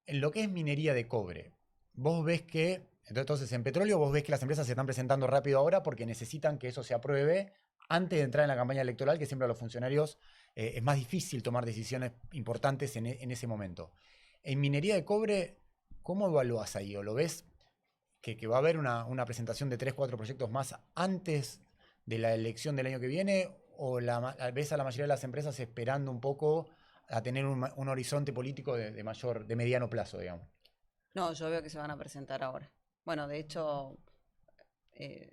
En lo que es minería de cobre, vos ves que, entonces en petróleo vos ves que las empresas se están presentando rápido ahora porque necesitan que eso se apruebe antes de entrar en la campaña electoral, que siempre a los funcionarios es más difícil tomar decisiones importantes en ese momento. En minería de cobre, ¿cómo evalúas ahí? ¿O lo ves que va a haber una presentación de 3, 4 proyectos más antes de la elección del año que viene? ¿O ves a la mayoría de las empresas esperando un poco a tener un horizonte político de mediano plazo, digamos? No, yo veo que se van a presentar ahora. Bueno, de hecho, eh,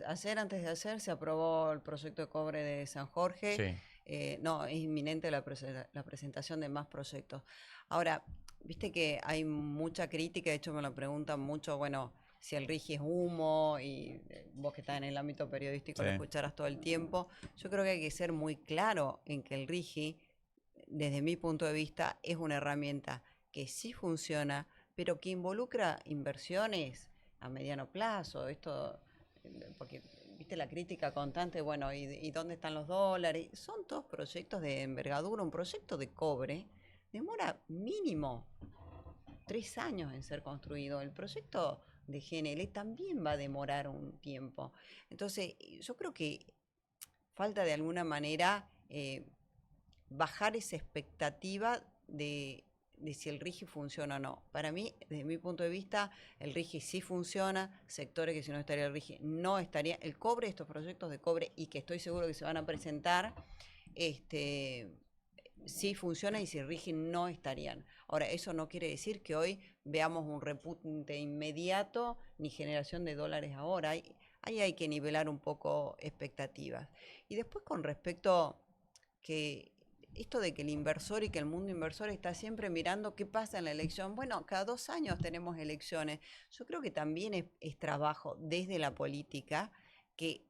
ayer, antes de ayer, se aprobó el proyecto de cobre de San Jorge. Sí. No, es inminente la presentación de más proyectos. Ahora, viste que hay mucha crítica, de hecho me lo preguntan mucho, bueno, si el RIGI es humo, y vos que estás en el ámbito periodístico lo Sí. escucharás todo el tiempo. Yo creo que hay que ser muy claro en que el RIGI, desde mi punto de vista, es una herramienta que sí funciona, pero que involucra inversiones a mediano plazo. Esto, porque viste la crítica constante, bueno, ¿y dónde están los dólares? Son todos proyectos de envergadura. Un proyecto de cobre demora mínimo 3 años en ser construido. El proyecto de GNL también va a demorar un tiempo. Entonces, yo creo que falta de alguna manera bajar esa expectativa de si el RIGI funciona o no. Para mí, desde mi punto de vista, el RIGI sí funciona, sectores que si no estaría el RIGI no estaría. El cobre, estos proyectos de cobre, y que estoy seguro que se van a presentar, sí funciona, y si el RIGI no estarían. Ahora, eso no quiere decir que hoy veamos un repunte inmediato ni generación de dólares ahora. Ahí hay que nivelar un poco expectativas. Y después, con respecto que esto de que el inversor y que el mundo inversor está siempre mirando qué pasa en la elección. Bueno, cada 2 años tenemos elecciones. Yo creo que también es trabajo desde la política que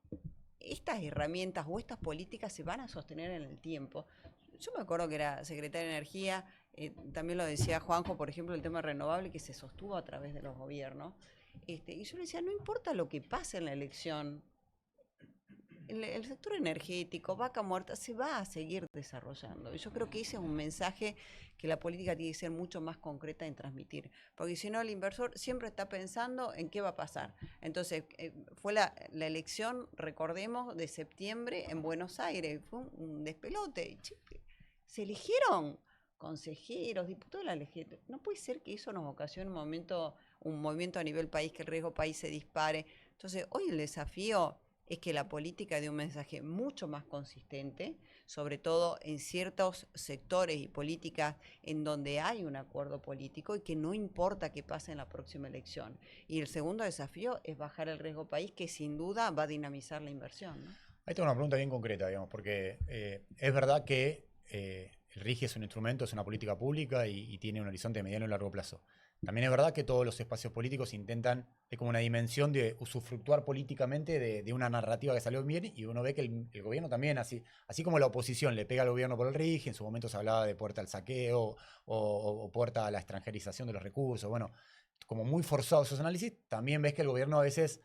estas herramientas o estas políticas se van a sostener en el tiempo. Yo me acuerdo que era secretaria de Energía, también lo decía Juanjo, por ejemplo, el tema renovable que se sostuvo a través de los gobiernos. Y yo le decía, no importa lo que pase en la elección, el sector energético, vaca muerta, se va a seguir desarrollando. Y yo creo que ese es un mensaje que la política tiene que ser mucho más concreta en transmitir. Porque si no, el inversor siempre está pensando en qué va a pasar. Entonces, fue la elección, recordemos, de septiembre en Buenos Aires. Fue un despelote. Se eligieron consejeros, diputados de la legislatura. No puede ser que eso nos ocasione un movimiento a nivel país, que el riesgo país se dispare. Entonces, hoy el desafío es que la política dé un mensaje mucho más consistente, sobre todo en ciertos sectores y políticas en donde hay un acuerdo político y que no importa qué pase en la próxima elección. Y el segundo desafío es bajar el riesgo país, que sin duda va a dinamizar la inversión, ¿no? Ahí tengo una pregunta bien concreta, digamos, porque es verdad que el RIGI es un instrumento, es una política pública y tiene un horizonte de mediano y largo plazo. También es verdad que todos los espacios políticos intentan, es como una dimensión de usufructuar políticamente de una narrativa que salió bien, y uno ve que el gobierno también, así como la oposición le pega al gobierno por el RIGI, en su momento se hablaba de puerta al saqueo o puerta a la extranjerización de los recursos, bueno, como muy forzados esos análisis, también ves que el gobierno a veces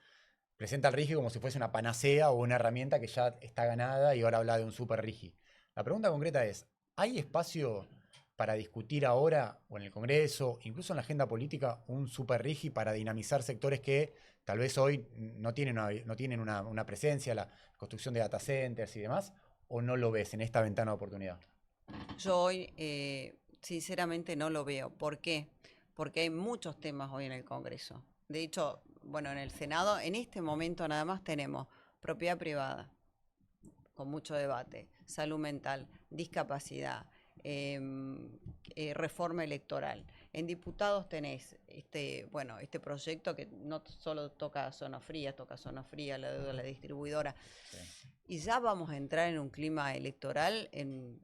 presenta al RIGI como si fuese una panacea o una herramienta que ya está ganada y ahora habla de un super RIGI. La pregunta concreta es, ¿hay espacio para discutir ahora o en el Congreso, incluso en la agenda política, un super RIGI para dinamizar sectores que tal vez hoy no tienen una presencia, la construcción de data centers y demás, o no lo ves en esta ventana de oportunidad? Yo hoy, sinceramente, no lo veo. ¿Por qué? Porque hay muchos temas hoy en el Congreso. De hecho, bueno, en el Senado, en este momento nada más tenemos propiedad privada, con mucho debate, salud mental, discapacidad, reforma electoral. En diputados tenés este proyecto que no solo toca zona fría, la deuda de la distribuidora. Sí. Y ya vamos a entrar en un clima electoral en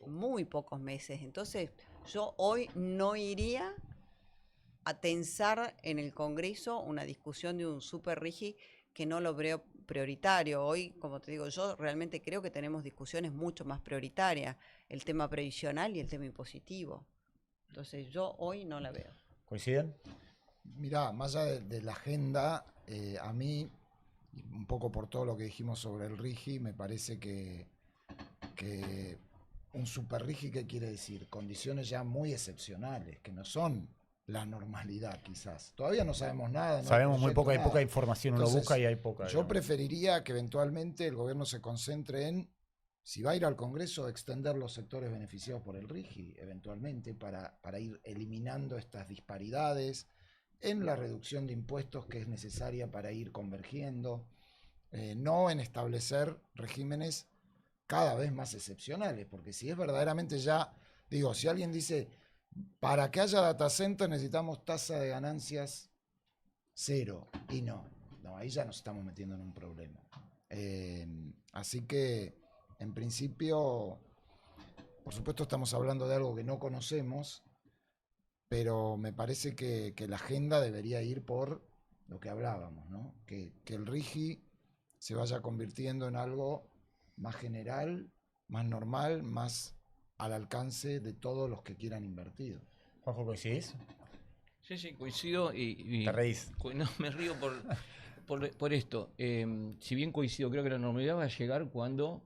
muy pocos meses. Entonces, yo hoy no iría a tensar en el Congreso una discusión de un super RIGI, que no lo veo prioritario. Hoy, como te digo, yo realmente creo que tenemos discusiones mucho más prioritarias, el tema previsional y el tema impositivo. Entonces, yo hoy no la veo. ¿Coinciden? Mirá, más allá de la agenda, a mí, un poco por todo lo que dijimos sobre el RIGI, me parece que un super RIGI, ¿qué quiere decir? Condiciones ya muy excepcionales, que no son la normalidad quizás. Todavía no sabemos nada. No Sabemos muy poca, hay nada. poca información, uno Entonces, busca y hay poca. Yo Digamos. preferiría que eventualmente el gobierno se concentre en, si va a ir al Congreso, extender los sectores beneficiados por el RIGI, eventualmente, para ir eliminando estas disparidades, en la reducción de impuestos que es necesaria para ir convergiendo, no en establecer regímenes cada vez más excepcionales, porque si es verdaderamente ya, digo, si alguien dice, para que haya data center necesitamos tasa de ganancias cero, y no, ahí ya nos estamos metiendo en un problema. Así que, en principio, por supuesto estamos hablando de algo que no conocemos, pero me parece que la agenda debería ir por lo que hablábamos, ¿no? Que el RIGI se vaya convirtiendo en algo más general, más normal, más al alcance de todos los que quieran invertir. Juanjo, ¿coincidís? Sí, coincido y Te reís. no me río por esto. Si bien coincido, creo que la normalidad va a llegar cuando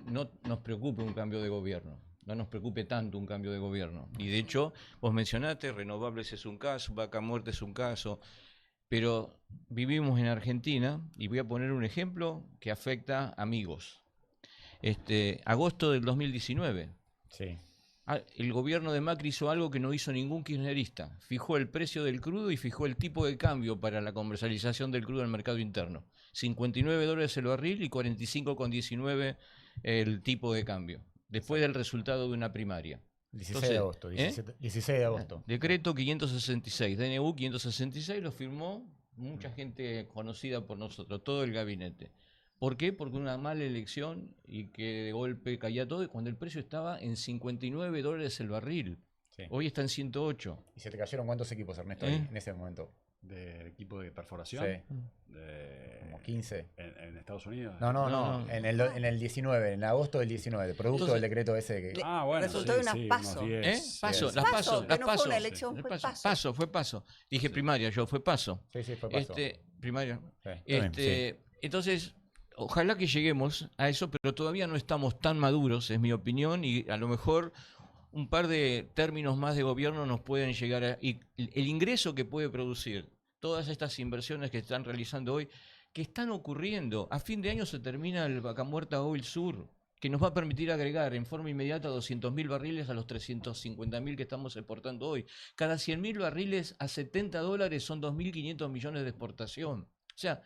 no nos preocupe un cambio de gobierno, no nos preocupe tanto un cambio de gobierno. Y de hecho, vos mencionaste, renovables es un caso, vaca muerta es un caso, pero vivimos en Argentina, y voy a poner un ejemplo que afecta a amigos. Agosto del 2019. Sí. El gobierno de Macri hizo algo que no hizo ningún kirchnerista. Fijó el precio del crudo y fijó el tipo de cambio para la comercialización del crudo en el mercado interno. $59 el barril y 45,19 el tipo de cambio, después del resultado de una primaria. 16 de agosto. 16 de agosto. Decreto 566, DNU 566, lo firmó mucha gente conocida por nosotros, todo el gabinete. ¿Por qué? Porque una mala elección y que de golpe caía todo, y cuando el precio estaba en $59 el barril. Sí. Hoy está en 108. ¿Y se te cayeron cuántos equipos, Ernesto, ahí, en ese momento? ¿Del equipo de perforación? Sí. Como 15. ¿En Estados Unidos? No. En el 19, en agosto del 19, producto Entonces, del decreto ese que... Bueno, resultó de unas PASO. Fue PASO. Dije primaria, fue PASO. Sí, fue PASO. Primaria. Sí. Entonces, ojalá que lleguemos a eso, pero todavía no estamos tan maduros, es mi opinión, y a lo mejor un par de términos más de gobierno nos pueden llegar a... Y el ingreso que puede producir todas estas inversiones que están realizando hoy, que están ocurriendo. A fin de año se termina el Vaca Muerta Oil Sur, que nos va a permitir agregar en forma inmediata 200.000 barriles a los 350.000 que estamos exportando hoy. Cada 100.000 barriles a $70 son 2.500 millones de exportación. O sea,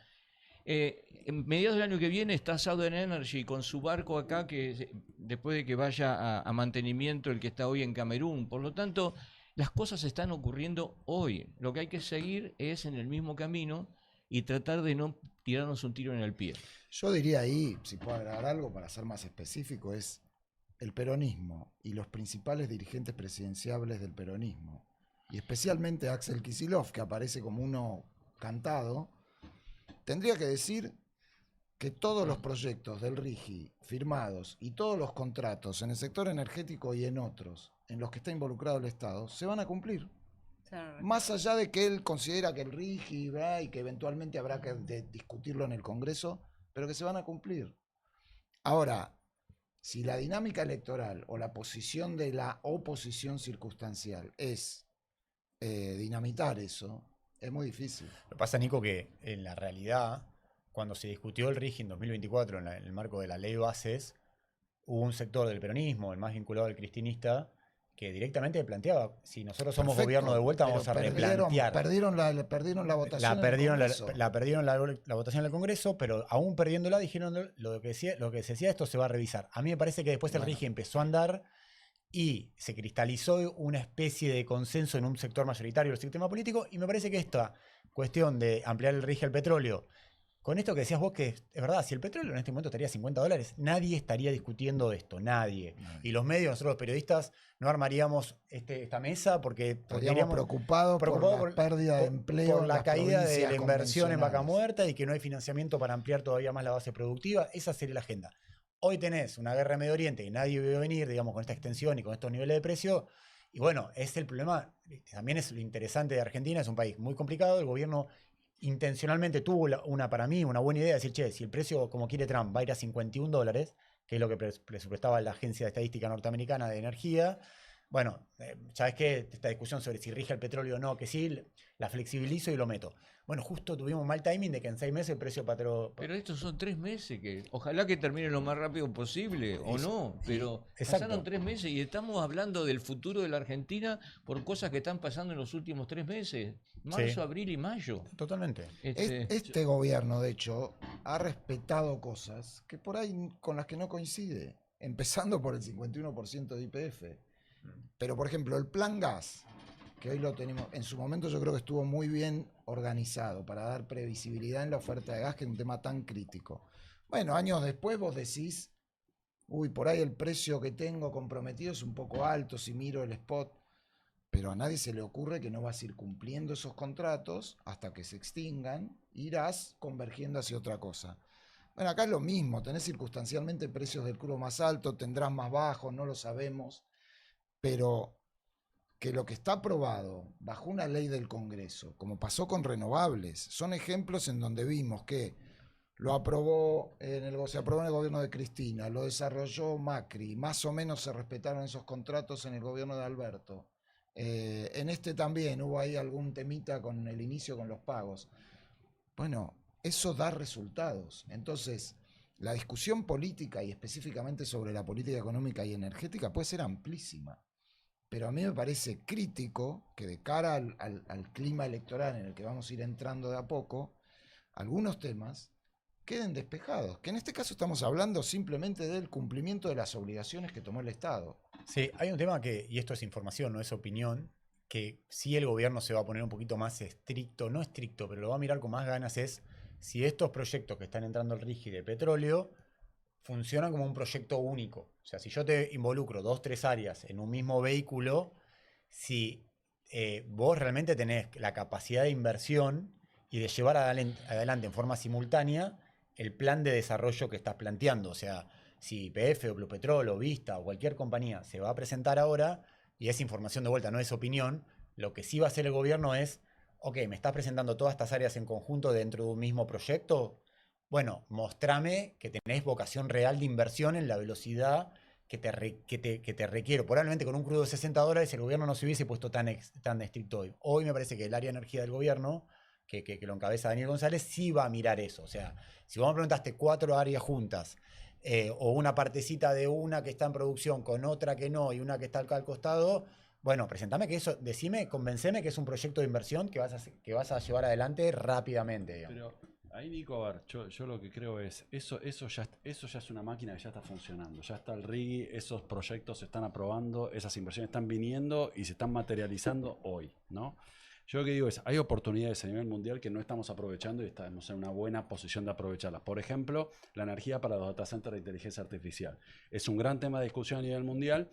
en mediados del año que viene está Southern Energy con su barco acá, que después de que vaya a mantenimiento el que está hoy en Camerún. Por lo tanto, las cosas están ocurriendo hoy. Lo que hay que seguir es en el mismo camino y tratar de no tirarnos un tiro en el pie. Yo diría ahí, si puedo agregar algo para ser más específico, es el peronismo y los principales dirigentes presidenciables del peronismo, y especialmente Axel Kicillof, que aparece como uno cantado, tendría que decir que todos los proyectos del RIGI firmados y todos los contratos en el sector energético y en otros en los que está involucrado el Estado se van a cumplir. Más allá de que él considera que el RIGI y que eventualmente habrá que discutirlo en el Congreso, pero que se van a cumplir. Ahora, si la dinámica electoral o la posición de la oposición circunstancial es dinamitar eso, es muy difícil. Lo que pasa, Nico, que en la realidad, cuando se discutió el RIGI en 2024 en el marco de la ley bases, hubo un sector del peronismo, el más vinculado al cristinista, que directamente planteaba, si nosotros somos gobierno de vuelta, vamos a replantear. Perdieron la votación. Perdieron la votación en el Congreso, pero aún perdiéndola dijeron lo que se decía, esto se va a revisar. A mí me parece que después el RIGI empezó a andar y se cristalizó una especie de consenso en un sector mayoritario del sistema político, y me parece que esta cuestión de ampliar el RIGI al petróleo, con esto que decías vos, que es verdad, si el petróleo en este momento estaría a $50, nadie estaría discutiendo esto, nadie. Y los medios, nosotros los periodistas, no armaríamos esta mesa porque estaríamos preocupados por la pérdida de empleo, por la caída de la inversión en Vaca Muerta y que no hay financiamiento para ampliar todavía más la base productiva. Esa sería la agenda. Hoy tenés una guerra en Medio Oriente que nadie vio venir, digamos, con esta extensión y con estos niveles de precio. Y bueno, es el problema, también es lo interesante de Argentina, es un país muy complicado, el gobierno intencionalmente tuvo para mí una buena idea de decir, che, si el precio, como quiere Trump, va a ir a $51, que es lo que presupuestaba la Agencia de Estadística Norteamericana de Energía, bueno, ¿sabes qué? Esta discusión sobre si rige el petróleo o no, que sí, la flexibilizo y lo meto. Bueno, justo tuvimos un mal timing de que en 6 meses el precio petróleo... Pero estos son 3 meses que ojalá que termine lo más rápido posible o no, pero exacto. pasaron 3 meses y estamos hablando del futuro de la Argentina por cosas que están pasando en los últimos 3 meses, marzo, Sí. abril y mayo. Totalmente. Este gobierno, de hecho, ha respetado cosas que por ahí con las que no coincide, empezando por el 51% de YPF. Pero, por ejemplo, el plan gas, que hoy lo tenemos, en su momento yo creo que estuvo muy bien organizado para dar previsibilidad en la oferta de gas, que es un tema tan crítico. Bueno, años después vos decís, uy, por ahí el precio que tengo comprometido es un poco alto si miro el spot, pero a nadie se le ocurre que no vas a ir cumpliendo esos contratos hasta que se extingan, irás convergiendo hacia otra cosa. Bueno, acá es lo mismo, tenés circunstancialmente precios del crudo más altos, tendrás más bajos, no lo sabemos, pero que lo que está aprobado bajo una ley del Congreso, como pasó con renovables, son ejemplos en donde vimos que se aprobó en el gobierno de Cristina, lo desarrolló Macri, más o menos se respetaron esos contratos en el gobierno de Alberto. En este también hubo ahí algún temita con el inicio con los pagos. Bueno, eso da resultados. Entonces, la discusión política y específicamente sobre la política económica y energética puede ser amplísima. Pero a mí me parece crítico que de cara al clima electoral en el que vamos a ir entrando de a poco, algunos temas queden despejados. Que en este caso estamos hablando simplemente del cumplimiento de las obligaciones que tomó el Estado. Sí, hay un tema que, y esto es información, no es opinión, que sí el gobierno se va a poner un poquito más estricto, no estricto, pero lo va a mirar con más ganas, es si estos proyectos que están entrando al RIGI de petróleo funcionan como un proyecto único. O sea, si yo te involucro 2, 3 áreas en un mismo vehículo, si vos realmente tenés la capacidad de inversión y de llevar adelante en forma simultánea el plan de desarrollo que estás planteando. O sea, si YPF o Blue Petrol o Vista o cualquier compañía se va a presentar ahora, y es información de vuelta, no es opinión, lo que sí va a hacer el gobierno es, ok, me estás presentando todas estas áreas en conjunto dentro de un mismo proyecto. Bueno, mostrame que tenés vocación real de inversión en la velocidad que te requiero. Probablemente con un crudo de $60 el gobierno no se hubiese puesto tan estricto hoy. Hoy me parece que el área de energía del gobierno, que lo encabeza Daniel González, sí va a mirar eso. O sea, si vos me preguntaste 4 áreas juntas, o una partecita de una que está en producción con otra que no y una que está acá al costado, bueno, presentame que eso, decime, convenceme que es un proyecto de inversión que vas a llevar adelante rápidamente, digamos. Pero ahí, Nico, a ver, yo lo que creo es, eso ya es una máquina que ya está funcionando, ya está el RIGI, esos proyectos se están aprobando, esas inversiones están viniendo y se están materializando hoy, ¿no? Yo lo que digo es, hay oportunidades a nivel mundial que no estamos aprovechando y estamos en una buena posición de aprovecharlas. Por ejemplo, la energía para los data centers de inteligencia artificial. Es un gran tema de discusión a nivel mundial.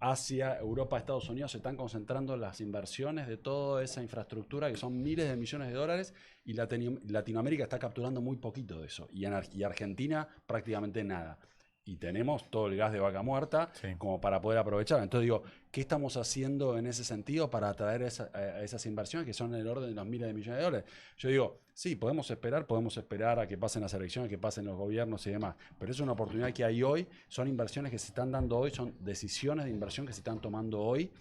Asia, Europa, Estados Unidos se están concentrando las inversiones de toda esa infraestructura que son miles de millones de dólares y Latinoamérica está capturando muy poquito de eso y Argentina prácticamente nada. Y tenemos todo el gas de vaca muerta como para poder aprovechar. Entonces digo, ¿qué estamos haciendo en ese sentido para atraer a esas inversiones que son en el orden de los miles de millones de dólares? Yo digo, sí, podemos esperar a que pasen las elecciones, que pasen los gobiernos y demás, pero es una oportunidad que hay hoy, son inversiones que se están dando hoy, son decisiones de inversión que se están tomando hoy.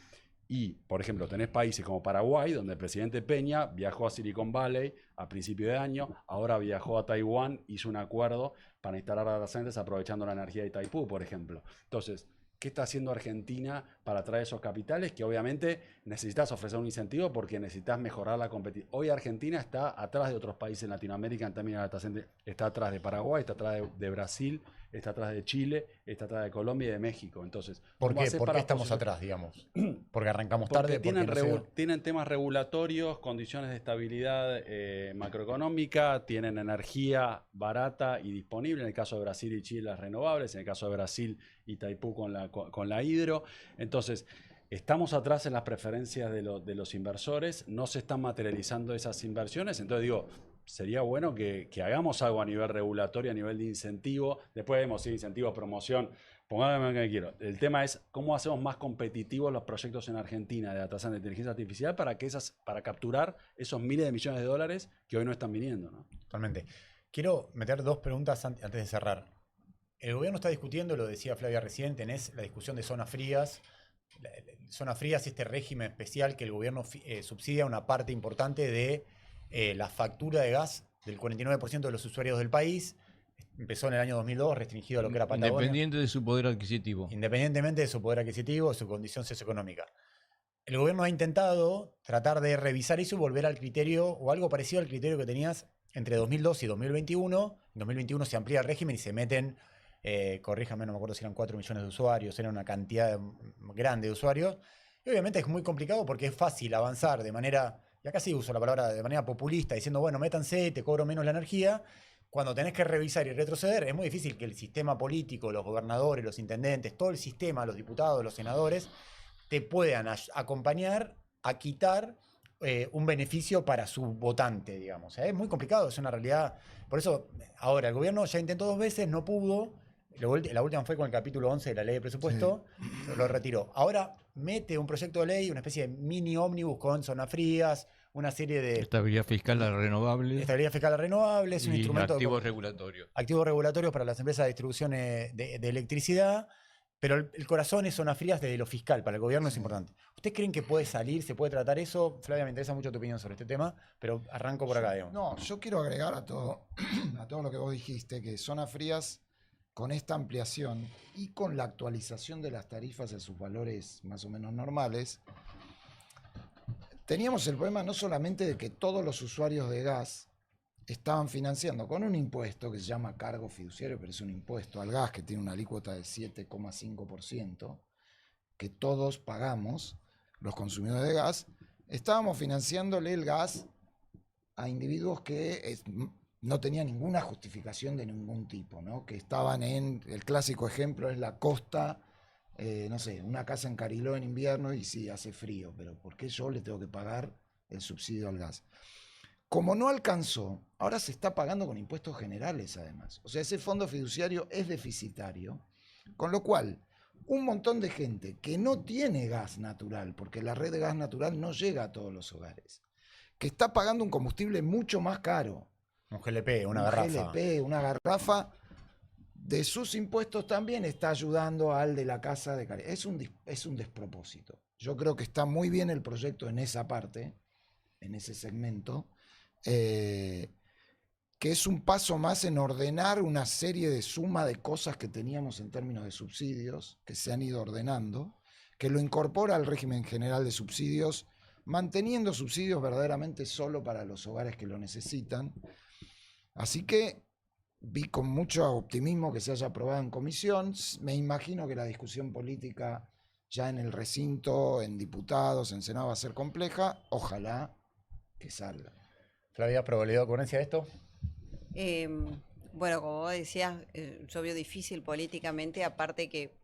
Y, por ejemplo, tenés países como Paraguay, donde el presidente Peña viajó a Silicon Valley a principio de año, ahora viajó a Taiwán, hizo un acuerdo para instalar data centers aprovechando la energía de Itaipú, por ejemplo. Entonces, ¿qué está haciendo Argentina para atraer esos capitales? Que obviamente necesitas ofrecer un incentivo porque necesitas mejorar la competitividad. Hoy Argentina está atrás de otros países en Latinoamérica en términos de data centers. Está atrás de Paraguay, está atrás de Brasil, está atrás de Chile, está atrás de Colombia y de México. Entonces, ¿por qué estamos atrás, digamos? ¿Porque arrancamos tarde? Tienen temas regulatorios, condiciones de estabilidad macroeconómica, tienen energía barata y disponible. En el caso de Brasil y Chile, las renovables. En el caso de Brasil, Itaipú con la hidro. Entonces, estamos atrás en las preferencias de los inversores, no se están materializando esas inversiones. Entonces digo, sería bueno que hagamos algo a nivel regulatorio, a nivel de incentivo. Después vemos incentivo, promoción, pongámosle lo que quiero. El tema es cómo hacemos más competitivos los proyectos en Argentina de data center de inteligencia artificial para capturar esos miles de millones de dólares que hoy no están viniendo, ¿no? Totalmente. Quiero meter 2 preguntas antes de cerrar. El gobierno está discutiendo, lo decía Flavia recién, tenés la discusión de zonas frías, Zona fría es este régimen especial que el gobierno subsidia una parte importante de la factura de gas del 49% de los usuarios del país. Empezó en el año 2002, restringido a lo que era Patagonia. Independiente de su poder adquisitivo. Independientemente de su poder adquisitivo, de su condición socioeconómica. El gobierno ha intentado tratar de revisar eso y volver al criterio, o algo parecido al criterio que tenías entre 2002 y 2021. En 2021 se amplía el régimen y se meten, corríjame, no me acuerdo si eran 4 millones de usuarios, era una cantidad grande de usuarios. Y obviamente es muy complicado porque es fácil avanzar de manera, y acá sí uso la palabra, de manera populista, diciendo, bueno, métanse, te cobro menos la energía. Cuando tenés que revisar y retroceder, es muy difícil que el sistema político, los gobernadores, los intendentes, todo el sistema, los diputados, los senadores, te puedan acompañar a quitar un beneficio para su votante, digamos. Es muy complicado, es una realidad. Por eso, ahora, el gobierno ya intentó 2 veces, no pudo. La última fue con el capítulo 11 de la ley de presupuesto, lo retiró. Ahora mete un proyecto de ley, una especie de mini ómnibus con zonas frías, una serie de... Estabilidad fiscal renovable. Estabilidad fiscal renovable, es un y instrumento... activos regulatorios. Activos regulatorios para las empresas de distribución de electricidad, pero el corazón es zonas frías desde lo fiscal, para el gobierno es importante. ¿Ustedes creen que puede salir, se puede tratar eso? Flavia, me interesa mucho tu opinión sobre este tema, pero arranco por acá, digamos. No, yo quiero agregar a todo, a todo lo que vos dijiste, que zonas frías, con esta ampliación y con la actualización de las tarifas a sus valores más o menos normales, teníamos el problema no solamente de que todos los usuarios de gas estaban financiando con un impuesto que se llama cargo fiduciario, pero es un impuesto al gas que tiene una alícuota de 7,5%, que todos pagamos, los consumidores de gas, estábamos financiándole el gas a individuos que no tenían ninguna justificación de ningún tipo, ¿no? Que estaban el clásico ejemplo es la costa, no sé, una casa en Cariló en invierno y sí, hace frío, pero ¿por qué yo le tengo que pagar el subsidio al gas? Como no alcanzó, ahora se está pagando con impuestos generales además. O sea, ese fondo fiduciario es deficitario, con lo cual un montón de gente que no tiene gas natural, porque la red de gas natural no llega a todos los hogares, que está pagando un combustible mucho más caro. Un GLP, una garrafa. Una garrafa de sus impuestos también está ayudando al de la casa de Cariló. Es un despropósito. Yo creo que está muy bien el proyecto en esa parte, en ese segmento, que es un paso más en ordenar una serie de suma de cosas que teníamos en términos de subsidios, que se han ido ordenando, que lo incorpora al régimen general de subsidios, manteniendo subsidios verdaderamente solo para los hogares que lo necesitan. Así que vi con mucho optimismo que se haya aprobado en comisión. Me imagino que la discusión política ya en el recinto, en diputados, en Senado va a ser compleja. Ojalá que salga. Flavia, ¿probabilidad de ocurrencia de esto? Bueno, como vos decías, yo veo difícil políticamente, aparte que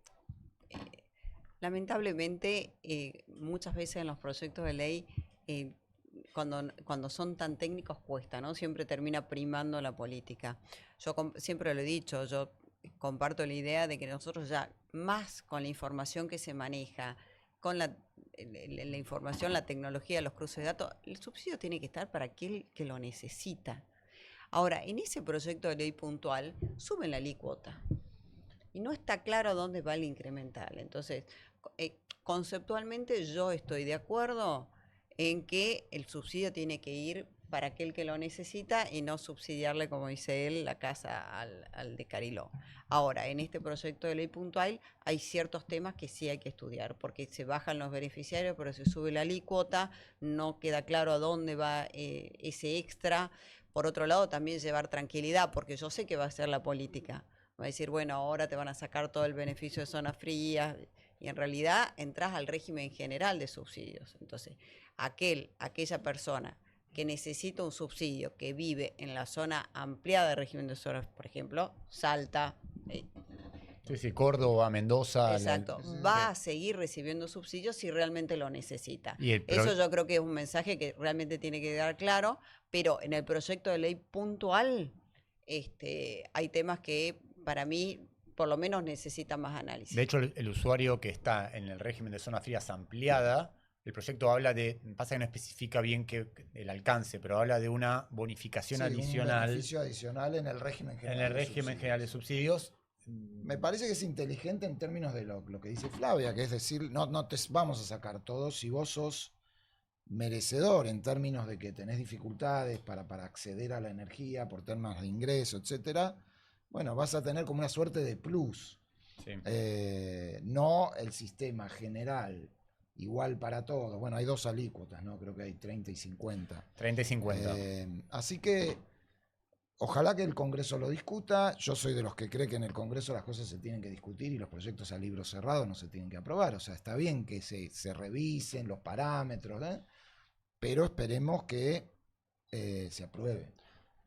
lamentablemente muchas veces en los proyectos de ley, cuando son tan técnicos cuesta, ¿no? Siempre termina primando la política. Yo siempre lo he dicho, yo comparto la idea de que nosotros ya, más con la información que se maneja, con la información, la tecnología, los cruces de datos, el subsidio tiene que estar para aquel que lo necesita. Ahora, en ese proyecto de ley puntual, suben la alícuota y no está claro a dónde va el incremental. Entonces, conceptualmente yo estoy de acuerdo en que el subsidio tiene que ir para aquel que lo necesita y no subsidiarle, como dice él, la casa al de Cariló. Ahora, en este proyecto de ley puntual hay ciertos temas que sí hay que estudiar, porque se bajan los beneficiarios, pero se sube la alícuota, no queda claro a dónde va ese extra. Por otro lado, también llevar tranquilidad, porque yo sé que va a ser la política. Va a decir, bueno, ahora te van a sacar todo el beneficio de zonas frías, y en realidad entras al régimen general de subsidios. Entonces, aquella persona que necesita un subsidio, que vive en la zona ampliada de régimen de zonas, por ejemplo, Salta. Sí, Córdoba, Mendoza. Exacto, va a seguir recibiendo subsidios si realmente lo necesita. Eso yo creo que es un mensaje que realmente tiene que quedar claro, pero en el proyecto de ley puntual hay temas que para mí por lo menos necesitan más análisis. De hecho, el usuario que está en el régimen de zonas frías ampliada, el proyecto habla de, pasa que no especifica bien el alcance, pero habla de una bonificación adicional. Un beneficio adicional en el régimen general. En el régimen general de subsidios Me parece que es inteligente en términos de lo que dice Flavia, que es decir, no te vamos a sacar todo si vos sos merecedor en términos de que tenés dificultades para acceder a la energía por temas de ingreso, etcétera. Bueno, vas a tener como una suerte de plus. Sí. No el sistema general igual para todos. Bueno, hay dos alícuotas, ¿no? Creo que hay 30 y 50. 30 y 50. Así que ojalá que el Congreso lo discuta. Yo soy de los que cree que en el Congreso las cosas se tienen que discutir y los proyectos a libro cerrado no se tienen que aprobar. O sea, está bien que se revisen los parámetros, pero esperemos que se apruebe.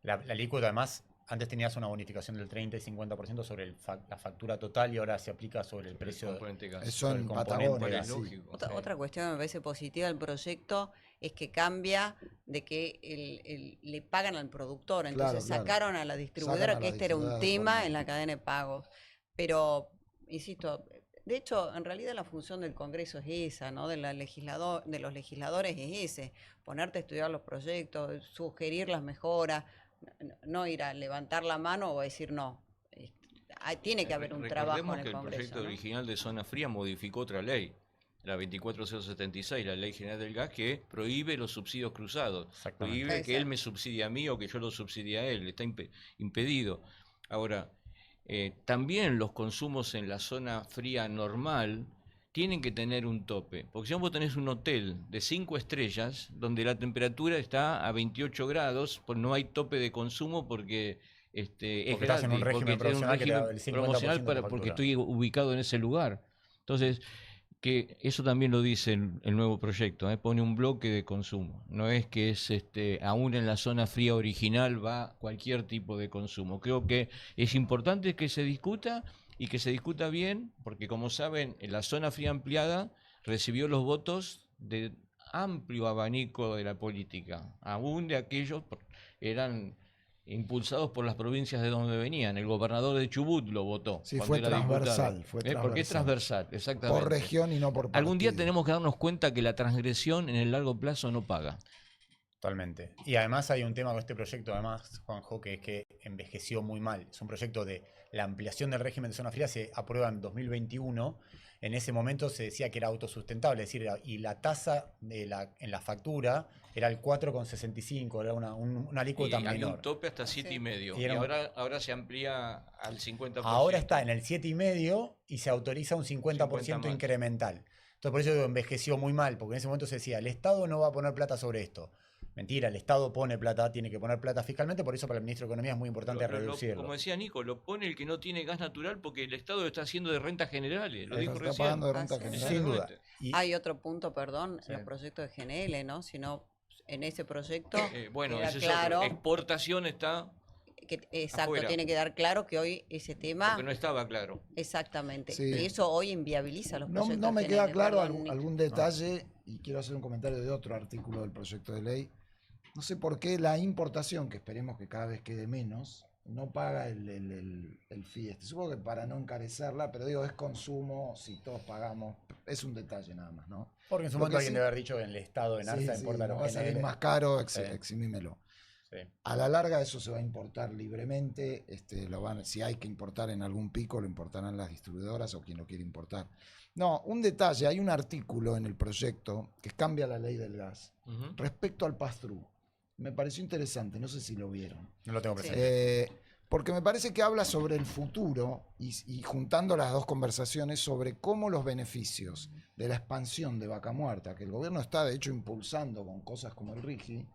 La alícuota, además, antes tenías una bonificación del 30 y 50% sobre la factura total y ahora se aplica sobre el precio del componente gas. Eso sobre en el componente Patagonia, gas. sí. lógico. Otra cuestión que me parece positiva del proyecto es que cambia de que le pagan al productor. Entonces Claro. sacaron a la distribuidora, Sacan a que la este era un distribuidora de tema forma- en la cadena de pagos. Pero, insisto, de hecho, en realidad la función del Congreso es esa, ¿no? De los legisladores es ese, ponerte a estudiar los proyectos, sugerir las mejoras, no ir a levantar la mano o a decir no. Tiene que haber un trabajo Recordemos en el que el Congreso, proyecto ¿no? original de Zona Fría modificó otra ley, la 24076, la Ley General del Gas, que prohíbe los subsidios cruzados. Exactamente. Prohíbe que él Exacto. me subsidie a mí o que yo lo subsidie a él. Está impedido. Ahora, también los consumos en la zona fría normal tienen que tener un tope. Porque si vos tenés un hotel de 5 estrellas, donde la temperatura está a 28 grados, pues no hay tope de consumo porque es estás en un gratis, régimen porque tiene un promocional que te da régimen el 50% promocional de porque factura. estoy ubicado en ese lugar. Entonces, que eso también lo dice el nuevo proyecto, pone un bloque de consumo. No es que es aún en la zona fría original va cualquier tipo de consumo. Creo que es importante que se discuta y que se discuta bien, porque como saben, en la zona fría ampliada recibió los votos de amplio abanico de la política, aún de aquellos eran impulsados por las provincias de donde venían. El gobernador de Chubut lo votó. Sí, cuando fue era transversal, diputado. fue Porque es transversal, exactamente. Por región y no por partido. Algún día tenemos que darnos cuenta que la transgresión en el largo plazo no paga. Totalmente. Y además hay un tema con este proyecto, además, Juanjo, que es que envejeció muy mal. Es un proyecto de la ampliación del régimen de zona fría, se aprueba en 2021. En ese momento se decía que era autosustentable, es decir, y la tasa en la factura era el 4,65, era una alícuota Y había menor. un tope hasta 7,5. Y Y era un- ahora se amplía al 50%. Ahora está en el 7,5 y se autoriza un 50% 50 más. incremental. Entonces por eso digo, envejeció muy mal, porque en ese momento se decía, el Estado no va a poner plata sobre esto. Mentira, el Estado pone plata, tiene que poner plata fiscalmente, por eso para el ministro de Economía es muy importante reducirlo. Como decía Nico, lo pone el que no tiene gas natural porque el Estado lo está haciendo de rentas generales. Lo Eso dijo está recién. pagando de renta Así es. general. Sin duda. Exactamente. Y Hay otro punto, perdón, Sí. en los proyectos de GNL, ¿no? Sino en ese proyecto Bueno, queda ese es claro otro. Exportación está exacto, afuera. tiene que dar claro que hoy ese tema, porque no estaba claro. exactamente, Sí. y eso hoy inviabiliza los proyectos. No me queda GNL, claro perdón, Nico. algún detalle, y quiero hacer un comentario de otro artículo del proyecto de ley. No sé por qué la importación, que esperemos que cada vez quede menos, no paga el fee. Supongo que para no encarecerla, pero digo, es consumo, si todos pagamos, es un detalle nada más, ¿no? porque en su Lo momento que alguien sí- debe haber dicho que en el Estado en ARSA Sí, importa no los va a salir GNL. más caro, Sí. eximímelo. Sí. A la larga eso se va a importar libremente, si hay que importar en algún pico, lo importarán las distribuidoras o quien lo quiere importar. No, un detalle, hay un artículo en el proyecto que cambia la ley del gas Ujú. respecto al pass-through. Me pareció interesante, no sé si lo vieron. No lo tengo Sí. presente. Porque me parece que habla sobre el futuro y juntando las dos conversaciones sobre cómo los beneficios de la expansión de Vaca Muerta, que el gobierno está de hecho impulsando con cosas como el RIGI,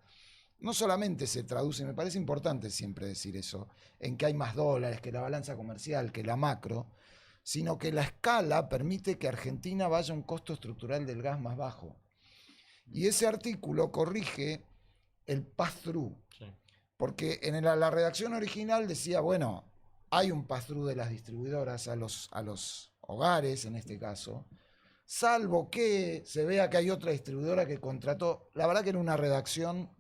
no solamente se traduce, me parece importante siempre decir eso, en que hay más dólares, que la balanza comercial, que la macro, sino que la escala permite que Argentina vaya a un costo estructural del gas más bajo. Y ese artículo corrige el pass-through, Sí. porque en la redacción original decía, bueno, hay un pass-through de las distribuidoras a los hogares, en este caso, salvo que se vea que hay otra distribuidora que contrató. La verdad que era una redacción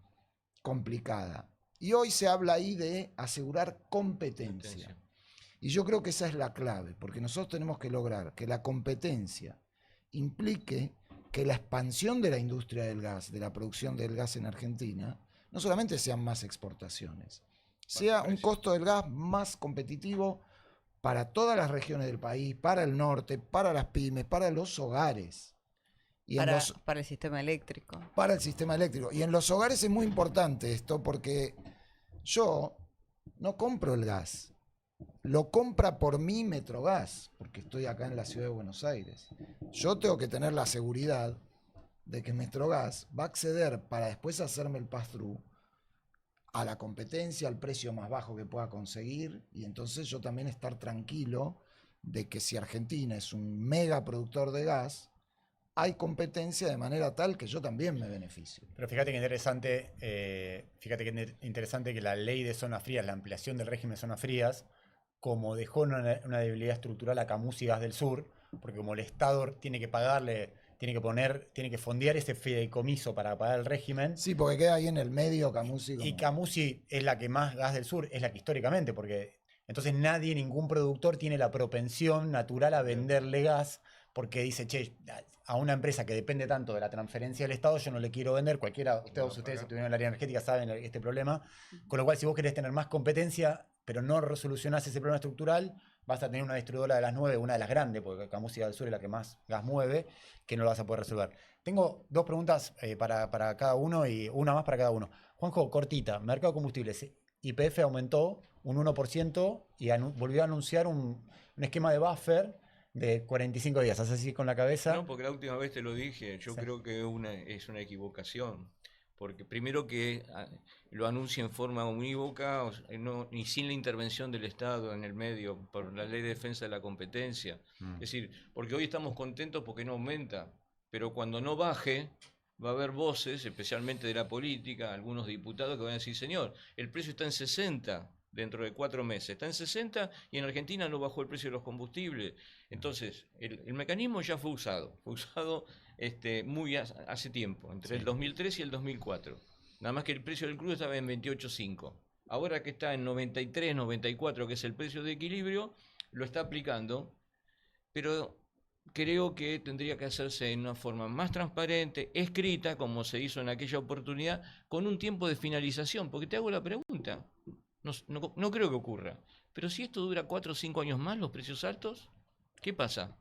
complicada. Y hoy se habla ahí de asegurar competencia. Y yo creo que esa es la clave, porque nosotros tenemos que lograr que la competencia implique que la expansión de la industria del gas, de la producción del gas en Argentina, no solamente sean más exportaciones, sea un costo del gas más competitivo para todas las regiones del país, para el norte, para las pymes, para los hogares. Y para el sistema eléctrico. para el sistema eléctrico. Y en los hogares es muy importante esto porque yo no compro el gas, lo compra por mí Metrogas, porque estoy acá en la ciudad de Buenos Aires. Yo tengo que tener la seguridad de que Metrogas va a acceder para después hacerme el pass-through a la competencia, al precio más bajo que pueda conseguir, y entonces yo también estar tranquilo de que si Argentina es un mega productor de gas, hay competencia de manera tal que yo también me beneficio. Pero fíjate que interesante que la ley de zonas frías, la ampliación del régimen de zonas frías, como dejó una debilidad estructural a Camus y Gas del Sur, porque como el Estado tiene que pagarle, tiene que fondear ese fideicomiso para pagar el régimen. Sí, porque queda ahí en el medio Camusi. Y Camusi es la que más Gas del Sur, es la que históricamente, porque entonces ningún productor tiene la propensión natural a venderle gas, porque dice, che, a una empresa que depende tanto de la transferencia del Estado, yo no le quiero vender. Ustedes si estuvieron en el área energética saben este problema. Con lo cual, si vos querés tener más competencia, pero no resolucionás ese problema estructural, vas a tener una distribuidora de las 9, una de las grandes, porque Camusi del Sur es la que más gas mueve, que no lo vas a poder resolver. Tengo dos preguntas para cada uno y una más para cada uno. Juanjo, cortita, mercado de combustibles. YPF aumentó un 1% y volvió a anunciar un esquema de buffer de 45 días. ¿Haces así con la cabeza? No, porque la última vez te lo dije, yo creo que es una equivocación. Porque primero que lo anuncia en forma unívoca, ni sin la intervención del Estado en el medio, por la Ley de Defensa de la Competencia. Es decir, porque hoy estamos contentos porque no aumenta, pero cuando no baje, va a haber voces, especialmente de la política, algunos diputados que van a decir, señor, el precio está en 60 dentro de 4 meses, está en 60 y en Argentina no bajó el precio de los combustibles. Entonces, el mecanismo ya fue usado muy hace tiempo, entre el 2003 y el 2004. Nada más que el precio del crudo estaba en 28.5. Ahora que está en 93, 94, que es el precio de equilibrio, lo está aplicando, pero creo que tendría que hacerse en una forma más transparente, escrita, como se hizo en aquella oportunidad, con un tiempo de finalización. Porque te hago la pregunta, no creo que ocurra, pero si esto dura 4 o 5 años más, los precios altos, ¿qué pasa?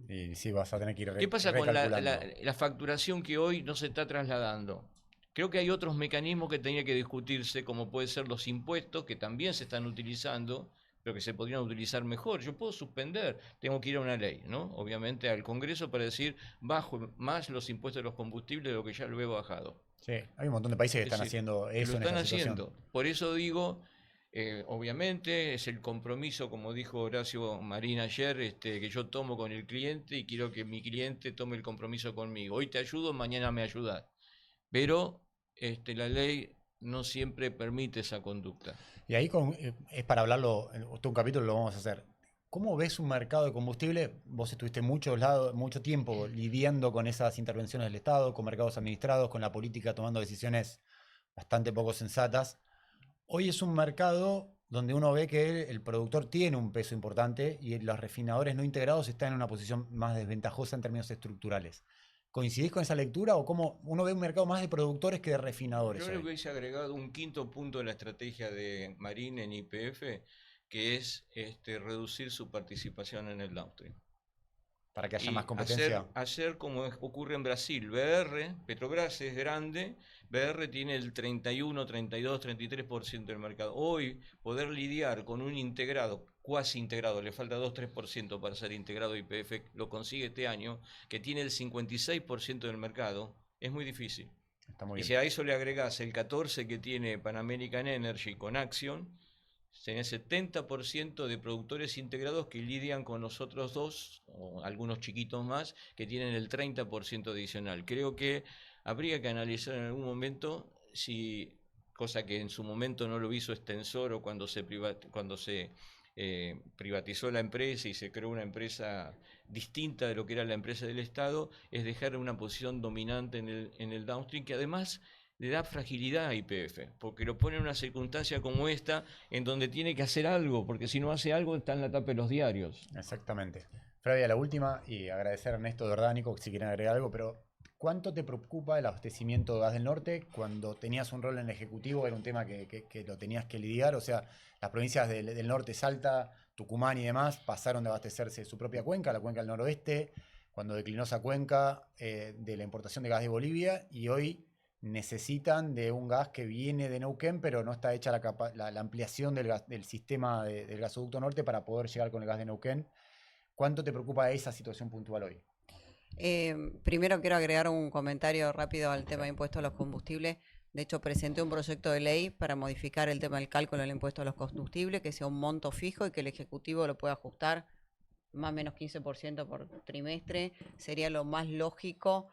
Y sí, vas a tener que ir ¿Qué pasa con la facturación que hoy no se está trasladando? Creo que hay otros mecanismos que tendría que discutirse, como pueden ser los impuestos, que también se están utilizando, pero que se podrían utilizar mejor. Yo puedo suspender, tengo que ir a una ley, ¿no? Obviamente al Congreso para decir, bajo más los impuestos de los combustibles de lo que ya lo he bajado. Sí, hay un montón de países que están haciendo eso. Lo están haciendo. Por eso digo, obviamente es el compromiso, como dijo Horacio Marín ayer, que yo tomo con el cliente y quiero que mi cliente tome el compromiso conmigo. Hoy te ayudo, mañana me ayudas. Pero la ley no siempre permite esa conducta. Y ahí es para hablarlo, un capítulo lo vamos a hacer. ¿Cómo ves un mercado de combustible? Vos estuviste mucho tiempo lidiando con esas intervenciones del Estado, con mercados administrados, con la política tomando decisiones bastante poco sensatas. Hoy es un mercado donde uno ve que el productor tiene un peso importante y los refinadores no integrados están en una posición más desventajosa en términos estructurales. ¿Coincidís con esa lectura o cómo uno ve un mercado más de productores que de refinadores? Yo le hubiese agregado un quinto punto de la estrategia de Marín en YPF, que es reducir su participación en el downstream. Para que haya más competencia. Hacer como ocurre en Brasil. Petrobras es grande, BR tiene el 31, 32, 33% del mercado. Hoy poder lidiar con un integrado, cuasi integrado, le falta 2-3% para ser integrado YPF, lo consigue este año, que tiene el 56% del mercado, es muy difícil. Está muy bien. Y si a eso le agregás el 14% que tiene Pan American Energy con Action, tenés 70% de productores integrados que lidian con los otros dos, o algunos chiquitos más, que tienen el 30% adicional. Creo que habría que analizar en algún momento cosa que en su momento no lo hizo Extensor o cuando se privatizó la empresa y se creó una empresa distinta de lo que era la empresa del Estado, es dejar una posición dominante en el downstream, que además le da fragilidad a YPF, porque lo pone en una circunstancia como esta, en donde tiene que hacer algo, porque si no hace algo está en la tapa de los diarios. Exactamente. Flavia, la última, y agradecer a Ernesto de verdad, Nico, si quieren agregar algo, pero ¿Cuánto te preocupa el abastecimiento de gas del norte? Cuando tenías un rol en el Ejecutivo era un tema que lo tenías que lidiar, o sea, las provincias del norte, Salta, Tucumán y demás, pasaron de abastecerse de su propia cuenca, la cuenca del noroeste, cuando declinó esa cuenca de la importación de gas de Bolivia, y hoy necesitan de un gas que viene de Neuquén, pero no está hecha la ampliación del sistema del gasoducto norte para poder llegar con el gas de Neuquén. ¿Cuánto te preocupa esa situación puntual hoy? Primero quiero agregar un comentario rápido al tema de impuestos a los combustibles. De hecho, presenté un proyecto de ley para modificar el tema del cálculo del impuesto a los combustibles, que sea un monto fijo y que el Ejecutivo lo pueda ajustar más o menos 15% por trimestre. Sería lo más lógico,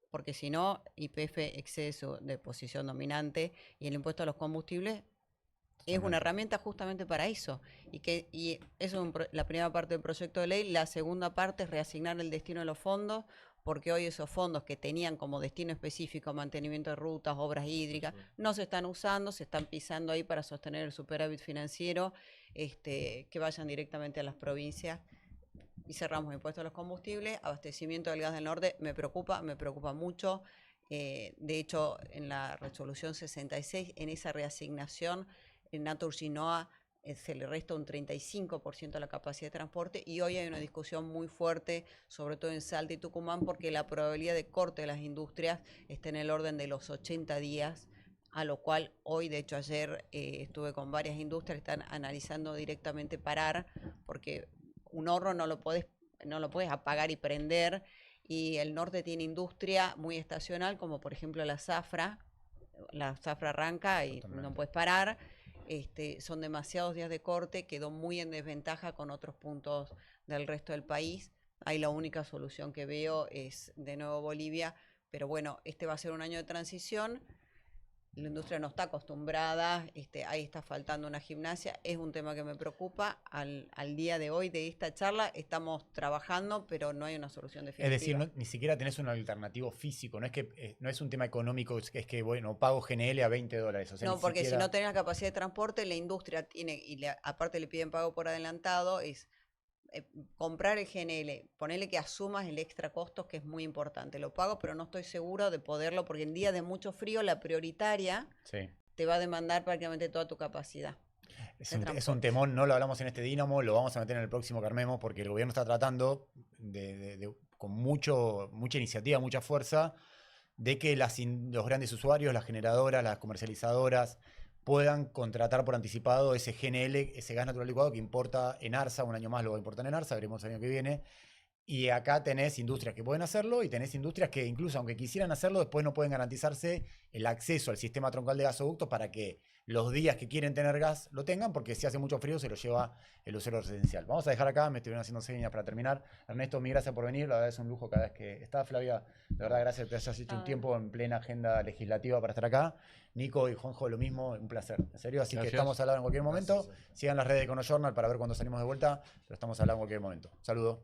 porque si no, YPF excede de posición dominante y el impuesto a los combustibles es una herramienta justamente para eso. Y eso es la primera parte del proyecto de ley. La segunda parte es reasignar el destino de los fondos, porque hoy esos fondos que tenían como destino específico mantenimiento de rutas, obras hídricas, no se están usando, se están pisando ahí para sostener el superávit financiero, que vayan directamente a las provincias. Y cerramos impuestos a los combustibles, abastecimiento del gas del norte, me preocupa mucho. De hecho, en la resolución 66, en esa reasignación, en Naturginoa se le resta un 35% de la capacidad de transporte, y hoy hay una discusión muy fuerte, sobre todo en Salta y Tucumán, porque la probabilidad de corte de las industrias está en el orden de los 80 días, a lo cual hoy, de hecho ayer estuve con varias industrias que están analizando directamente parar, porque un horno no lo puedes apagar y prender, y el norte tiene industria muy estacional, como por ejemplo la zafra arranca y no puedes parar. Son demasiados días de corte, quedó muy en desventaja con otros puntos del resto del país. Ahí la única solución que veo es de nuevo Bolivia, pero bueno, este va a ser un año de transición. La industria no está acostumbrada, ahí está faltando una gimnasia, es un tema que me preocupa. Al día de hoy de esta charla estamos trabajando, pero no hay una solución definitiva. Es decir, ni siquiera tenés un alternativo físico, no es que no es un tema económico, es que bueno, pago GNL a $20. O sea, no, porque si no tenés la capacidad de transporte, la industria tiene, aparte le piden pago por adelantado, es comprar el GNL, ponerle que asumas el extra costos, que es muy importante. Lo pago, pero no estoy seguro de poderlo, porque en días de mucho frío la prioritaria te va a demandar prácticamente toda tu capacidad. Es un temón, no lo hablamos en este Dínamo, lo vamos a meter en el próximo que armemos, porque el gobierno está tratando con mucha iniciativa, mucha fuerza, de que los grandes usuarios, las generadoras, las comercializadoras, puedan contratar por anticipado ese GNL, ese gas natural licuado que importa en ARSA. Un año más lo va a importar en ARSA, veremos el año que viene. Y acá tenés industrias que pueden hacerlo y tenés industrias que incluso aunque quisieran hacerlo, después no pueden garantizarse el acceso al sistema troncal de gasoductos para que los días que quieren tener gas lo tengan, porque si hace mucho frío se lo lleva el usuario residencial. Vamos a dejar acá, me estuvieron haciendo señas para terminar. Ernesto, mil gracias por venir, la verdad es un lujo cada vez que estás. Flavia, de verdad gracias que te hayas hecho un tiempo en plena agenda legislativa para estar acá. Nico y Juanjo, lo mismo, un placer, en serio. Así que estamos al lado en cualquier momento. Sigan las redes de EconoJournal para ver cuándo salimos de vuelta, pero estamos al lado en cualquier momento. Saludos.